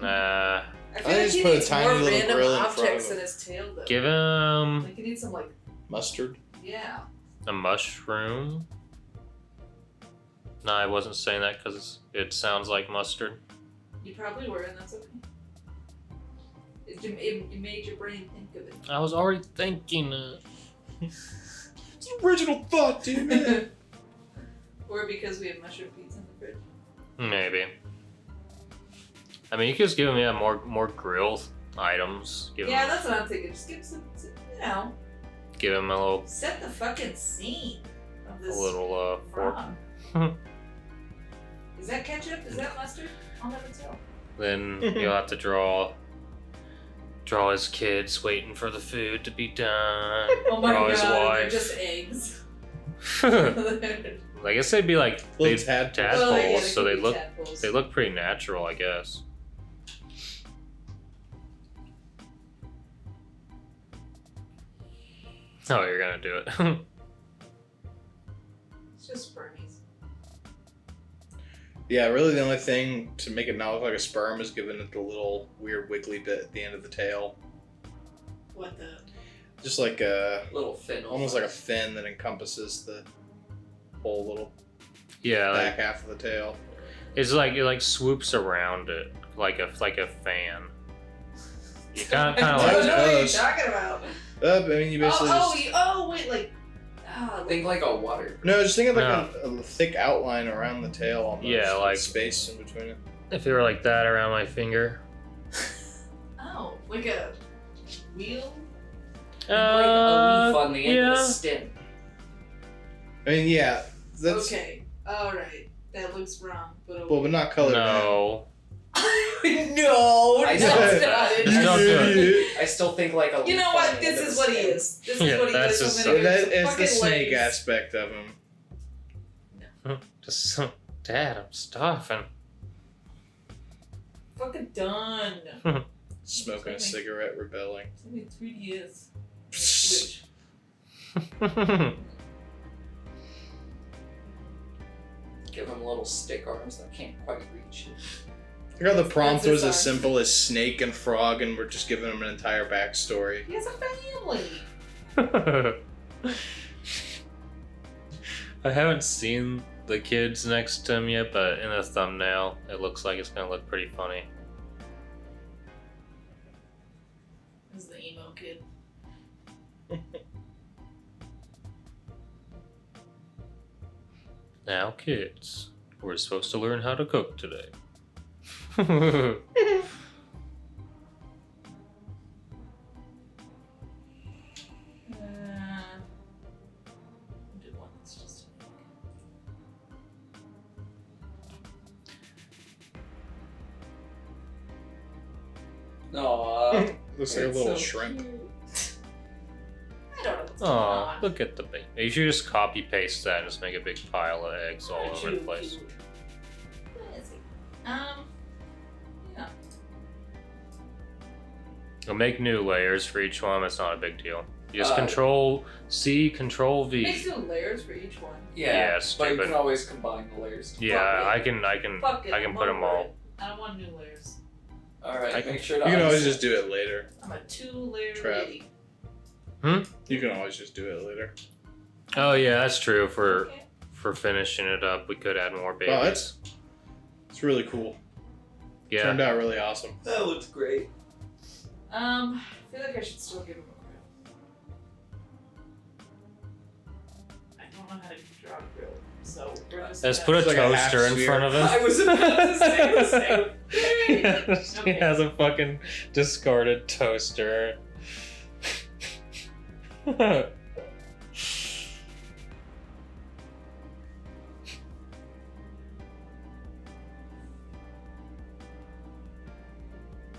Speaker 2: that.
Speaker 3: Nah.
Speaker 2: I
Speaker 1: I
Speaker 2: feel like
Speaker 1: just
Speaker 2: he
Speaker 1: put a
Speaker 2: needs
Speaker 1: tiny
Speaker 2: more
Speaker 1: little
Speaker 2: random
Speaker 1: grill in front of
Speaker 2: objects
Speaker 1: him.
Speaker 2: in his tail, though.
Speaker 3: Give him
Speaker 2: Like, he needs some, like,
Speaker 1: Mustard.
Speaker 2: yeah.
Speaker 3: a mushroom. No, I wasn't saying that because it sounds like mustard.
Speaker 2: You probably were, and that's okay. It made your brain think of it.
Speaker 3: I was already thinking it.
Speaker 1: It's an original thought, dude.
Speaker 2: Or because we have mushroom pizza in the fridge.
Speaker 3: Maybe. I mean, you could just give him more grill items. Give
Speaker 2: Yeah,
Speaker 3: him,
Speaker 2: that's what I'm thinking. Just give some, you know,
Speaker 3: give him a little
Speaker 2: set the fucking scene of this
Speaker 3: fork.
Speaker 2: frog. Is that ketchup? Is that mustard? I'll never tell.
Speaker 3: Then you'll have to draw his kids waiting for the food to be done.
Speaker 2: Oh my
Speaker 3: Draw
Speaker 2: god,
Speaker 3: his
Speaker 2: they're
Speaker 3: wife.
Speaker 2: just eggs.
Speaker 3: I guess they'd be like
Speaker 1: Little
Speaker 3: they'd
Speaker 1: tadpoles.
Speaker 2: Well, yeah,
Speaker 3: tadpoles,
Speaker 2: they
Speaker 3: so
Speaker 2: could
Speaker 3: they
Speaker 2: be
Speaker 3: look
Speaker 2: tadpoles.
Speaker 3: they look pretty natural, I guess. Oh, you're gonna do it.
Speaker 2: It's just spermies.
Speaker 1: Yeah, really the only thing to make it not look like a sperm is giving it the little weird wiggly bit at the end of the tail.
Speaker 2: What the?
Speaker 1: Just like a...
Speaker 4: Little fin.
Speaker 1: almost like a fin that encompasses the whole little
Speaker 3: Yeah,
Speaker 1: back
Speaker 3: like
Speaker 1: half of the tail.
Speaker 3: it's like it like swoops around it like a fan. You kind
Speaker 2: I
Speaker 3: of
Speaker 2: don't
Speaker 3: like
Speaker 2: know what you're
Speaker 1: close.
Speaker 2: talking about.
Speaker 1: I mean, you basically
Speaker 2: Wait, like.
Speaker 4: Think like a water.
Speaker 1: No, just think of like
Speaker 3: No.
Speaker 1: a thick outline around the tail almost.
Speaker 3: Yeah,
Speaker 1: with
Speaker 3: like-
Speaker 1: space in between it.
Speaker 3: if it were like that around my finger.
Speaker 2: Oh, like a wheel?
Speaker 4: Like a leaf on the end of
Speaker 3: yeah.
Speaker 4: the stem.
Speaker 1: I mean, yeah, that's
Speaker 2: Okay, alright. That looks wrong, but
Speaker 1: well, but not colored.
Speaker 3: No.
Speaker 2: No,
Speaker 4: I
Speaker 2: that's
Speaker 4: don't-
Speaker 2: not it.
Speaker 3: Just don't do it.
Speaker 4: I still think like a
Speaker 2: You
Speaker 4: leaf
Speaker 2: know
Speaker 4: on
Speaker 2: what?
Speaker 4: the
Speaker 2: This
Speaker 4: end of
Speaker 2: is
Speaker 4: the
Speaker 2: what he
Speaker 4: stem.
Speaker 2: is. This
Speaker 3: Yeah,
Speaker 2: is what he
Speaker 3: that's
Speaker 2: is.
Speaker 3: just
Speaker 2: I'm
Speaker 3: so-
Speaker 2: gonna
Speaker 1: That,
Speaker 2: use
Speaker 1: it's the
Speaker 2: fucking
Speaker 1: snake
Speaker 2: legs.
Speaker 1: aspect of him.
Speaker 3: Just Dad, I'm starving.
Speaker 2: Fucking done.
Speaker 1: Smoking a cigarette, rebelling.
Speaker 2: Send me 3DS. Switch.
Speaker 4: Give him little stick arms that can't quite reach it.
Speaker 1: I got the prompt
Speaker 2: That's
Speaker 1: was
Speaker 2: his
Speaker 1: as
Speaker 2: arm.
Speaker 1: simple as snake and frog, and we're just giving him an entire backstory.
Speaker 2: He has a family.
Speaker 3: I haven't seen the kids next to him yet, but in the thumbnail, it looks like it's gonna look pretty funny.
Speaker 2: This is the emo kid.
Speaker 3: Now, kids, we're supposed to learn how to cook today.
Speaker 2: Do one that's just a
Speaker 4: Aww.
Speaker 1: Looks like a
Speaker 4: It's
Speaker 1: little
Speaker 4: so
Speaker 1: shrimp.
Speaker 2: I don't know what's going
Speaker 3: Aw,
Speaker 2: on.
Speaker 3: look at the baby. You should just copy paste that and just make a big pile of eggs all over the place.
Speaker 2: Where is he? Yeah.
Speaker 3: We'll make new layers for each one. It's not a big deal. You just
Speaker 4: Uh,
Speaker 3: Control C, Control V.
Speaker 2: Makes two layers for each one.
Speaker 4: Yeah,
Speaker 3: Yeah,
Speaker 4: but you
Speaker 3: stupid.
Speaker 4: can always combine the layers.
Speaker 3: Yeah,
Speaker 2: Fuck
Speaker 3: I can
Speaker 2: Fuck it.
Speaker 3: I can
Speaker 2: I'm
Speaker 3: put them
Speaker 2: over
Speaker 3: all.
Speaker 2: it. I don't want new layers.
Speaker 4: Alright,
Speaker 3: I can-
Speaker 4: make sure
Speaker 1: You
Speaker 4: to
Speaker 1: can always
Speaker 4: unsend.
Speaker 1: just do it later.
Speaker 2: I'm a 2-layer
Speaker 1: Trap.
Speaker 2: lady.
Speaker 1: You can always just do it later.
Speaker 3: Oh yeah, that's true.
Speaker 2: Okay.
Speaker 3: For finishing it up, we could add more babies.
Speaker 1: Wow, it's really cool.
Speaker 3: yeah.
Speaker 1: Turned out really awesome.
Speaker 4: That looks great.
Speaker 2: I feel like I should still give him a grill. I don't know how to draw a grill, so we're just
Speaker 3: Let's
Speaker 2: gonna-
Speaker 3: put a
Speaker 1: It's like a half
Speaker 3: toaster in
Speaker 1: sphere.
Speaker 3: front of
Speaker 4: I
Speaker 3: him.
Speaker 4: was about to say the same.
Speaker 3: He has a fucking discarded toaster.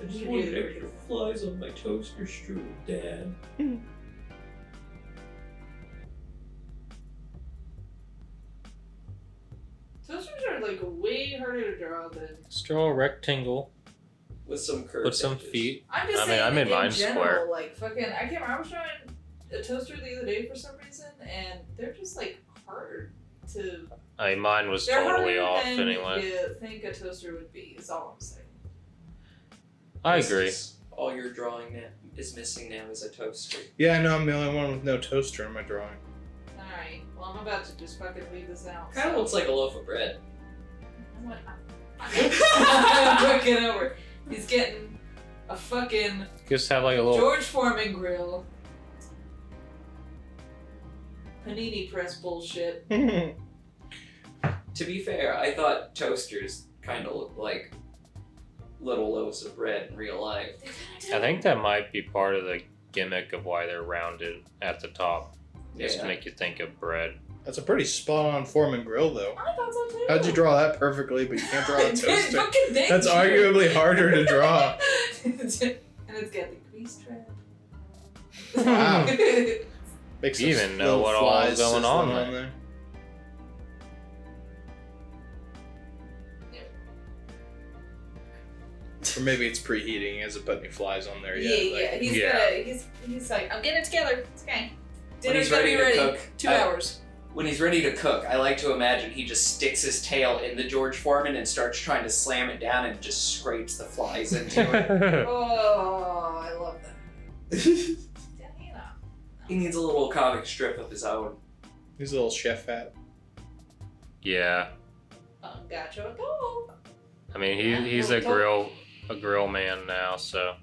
Speaker 4: I just wanted extra flies on my toaster strudel, Dad.
Speaker 2: Toasters are like way harder to draw than.
Speaker 3: Let's draw a rectangle.
Speaker 4: With some curves.
Speaker 3: Put some feet.
Speaker 2: I'm just
Speaker 3: I mean,
Speaker 2: saying.
Speaker 3: I made
Speaker 2: in
Speaker 3: mine
Speaker 2: general,
Speaker 3: square.
Speaker 2: Like fucking, I can't remember. I was trying a toaster the other day for some reason, and they're just like hard to.
Speaker 3: I mean, mine was
Speaker 2: They're
Speaker 3: totally
Speaker 2: harder
Speaker 3: off
Speaker 2: than
Speaker 3: anyway.
Speaker 2: you think a toaster would be. Is all I'm saying.
Speaker 3: I agree.
Speaker 4: All you're drawing now is missing now is a toaster.
Speaker 1: Yeah, I know I'm the only one with no toaster in my drawing.
Speaker 2: All right. Well, I'm about to just fucking leave this out.
Speaker 4: Kind of looks like a loaf of bread.
Speaker 2: I'm looking over. He's getting a fucking
Speaker 3: Just have like a little.
Speaker 2: George Foreman grill. Panini press bullshit.
Speaker 4: To be fair, I thought toasters kind of looked like little loaves of bread in real life.
Speaker 3: I think that might be part of the gimmick of why they're rounded at the top. Just to
Speaker 4: Yeah.
Speaker 3: make you think of bread.
Speaker 1: That's a pretty spot-on Foreman grill, though.
Speaker 2: I thought so too.
Speaker 1: How'd you draw that perfectly, but you can't draw a toaster?
Speaker 2: Fucking thank
Speaker 1: That's
Speaker 2: you.
Speaker 1: arguably harder to draw.
Speaker 2: And it's got the grease trap.
Speaker 1: Wow. Makes
Speaker 3: You
Speaker 1: those
Speaker 3: even know
Speaker 1: little
Speaker 3: what all
Speaker 1: flies
Speaker 3: is going
Speaker 1: sizzling
Speaker 3: on
Speaker 1: there. Or maybe it's preheating. He hasn't put any flies on there yet.
Speaker 2: Yeah.
Speaker 1: Like,
Speaker 2: He's
Speaker 3: Yeah.
Speaker 2: He's like, I'm getting it together. It's okay. Dinner's
Speaker 4: he's
Speaker 2: gonna
Speaker 4: ready
Speaker 2: be
Speaker 4: to
Speaker 2: ready.
Speaker 4: cook,
Speaker 2: 2 hours.
Speaker 4: When he's ready to cook, I like to imagine he just sticks his tail in the George Foreman and starts trying to slam it down and just scrapes the flies into it.
Speaker 2: Oh, I love that.
Speaker 4: He needs a little comic strip of his own.
Speaker 1: He's a little chef hat.
Speaker 3: Yeah.
Speaker 2: Gotcha a dog.
Speaker 3: I mean, he's a grill man now, so.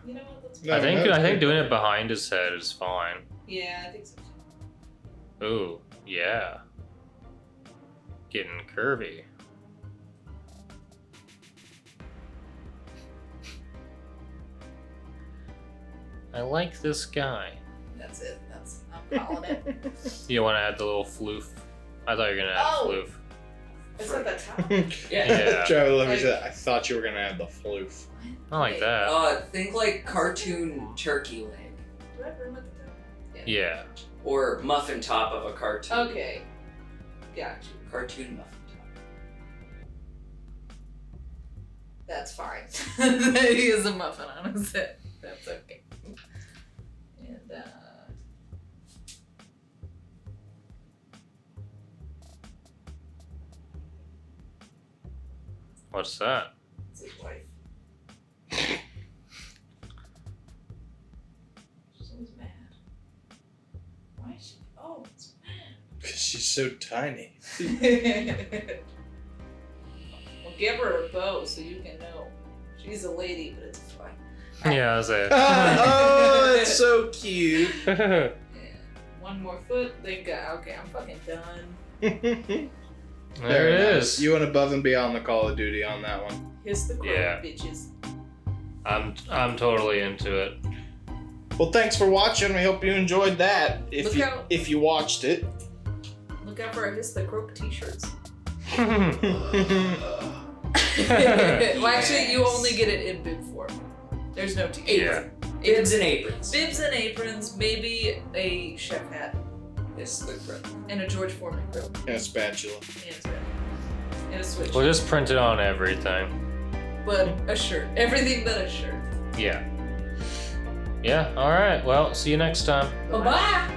Speaker 2: You know what? That's
Speaker 1: No,
Speaker 3: I think
Speaker 1: no,
Speaker 3: doing it behind his head is fine.
Speaker 2: Yeah, I think so.
Speaker 3: Ooh, yeah. Getting curvy. I like this guy.
Speaker 2: That's it. I'm calling it.
Speaker 3: You want to add the little floof? I thought you were gonna add floof.
Speaker 2: It's at the top.
Speaker 3: Yeah.
Speaker 1: Trevor, let me
Speaker 2: Like-
Speaker 1: say, I thought you were gonna add the floof.
Speaker 3: I like that.
Speaker 4: Think like cartoon turkey leg.
Speaker 2: Do I have room at the top?
Speaker 3: Yeah.
Speaker 4: Or muffin top of a cartoon.
Speaker 2: Okay. Gotcha.
Speaker 4: Cartoon muffin top.
Speaker 2: That's fine. He is a muffin on his head. That's okay. And
Speaker 3: What's that?
Speaker 2: it's his wife. She's always mad. Why is she? Oh, it's
Speaker 1: Because she's so tiny.
Speaker 2: mad. Well, give her a bow so you can know. She's a lady, but it's fine.
Speaker 3: Yeah, that's it.
Speaker 1: Oh, that's so cute.
Speaker 2: And one more foot. They got. Okay, I'm fucking done.
Speaker 3: There it is.
Speaker 1: You went above and beyond the Call of Duty on that one.
Speaker 2: Kiss the crow,
Speaker 3: Yeah.
Speaker 2: bitches.
Speaker 3: I'm totally into it.
Speaker 1: Well, thanks for watching. We hope you enjoyed that.
Speaker 2: Look out.
Speaker 1: If you watched it.
Speaker 2: Look out for our Hiss the Croak t-shirts.
Speaker 3: Yeah.
Speaker 2: Well, actually, you only get it in bib form. There's no t-shirt.
Speaker 4: Bibs and aprons.
Speaker 2: Bibs and aprons, maybe a chef hat,
Speaker 4: Yes, the correct.
Speaker 2: and a George Foreman grill,
Speaker 1: And a spatula.
Speaker 2: and a switch.
Speaker 3: We'll just print it on everything.
Speaker 2: But a shirt. Everything but a shirt.
Speaker 3: Yeah. Yeah, alright. Well, see you next time.
Speaker 2: Bye-bye!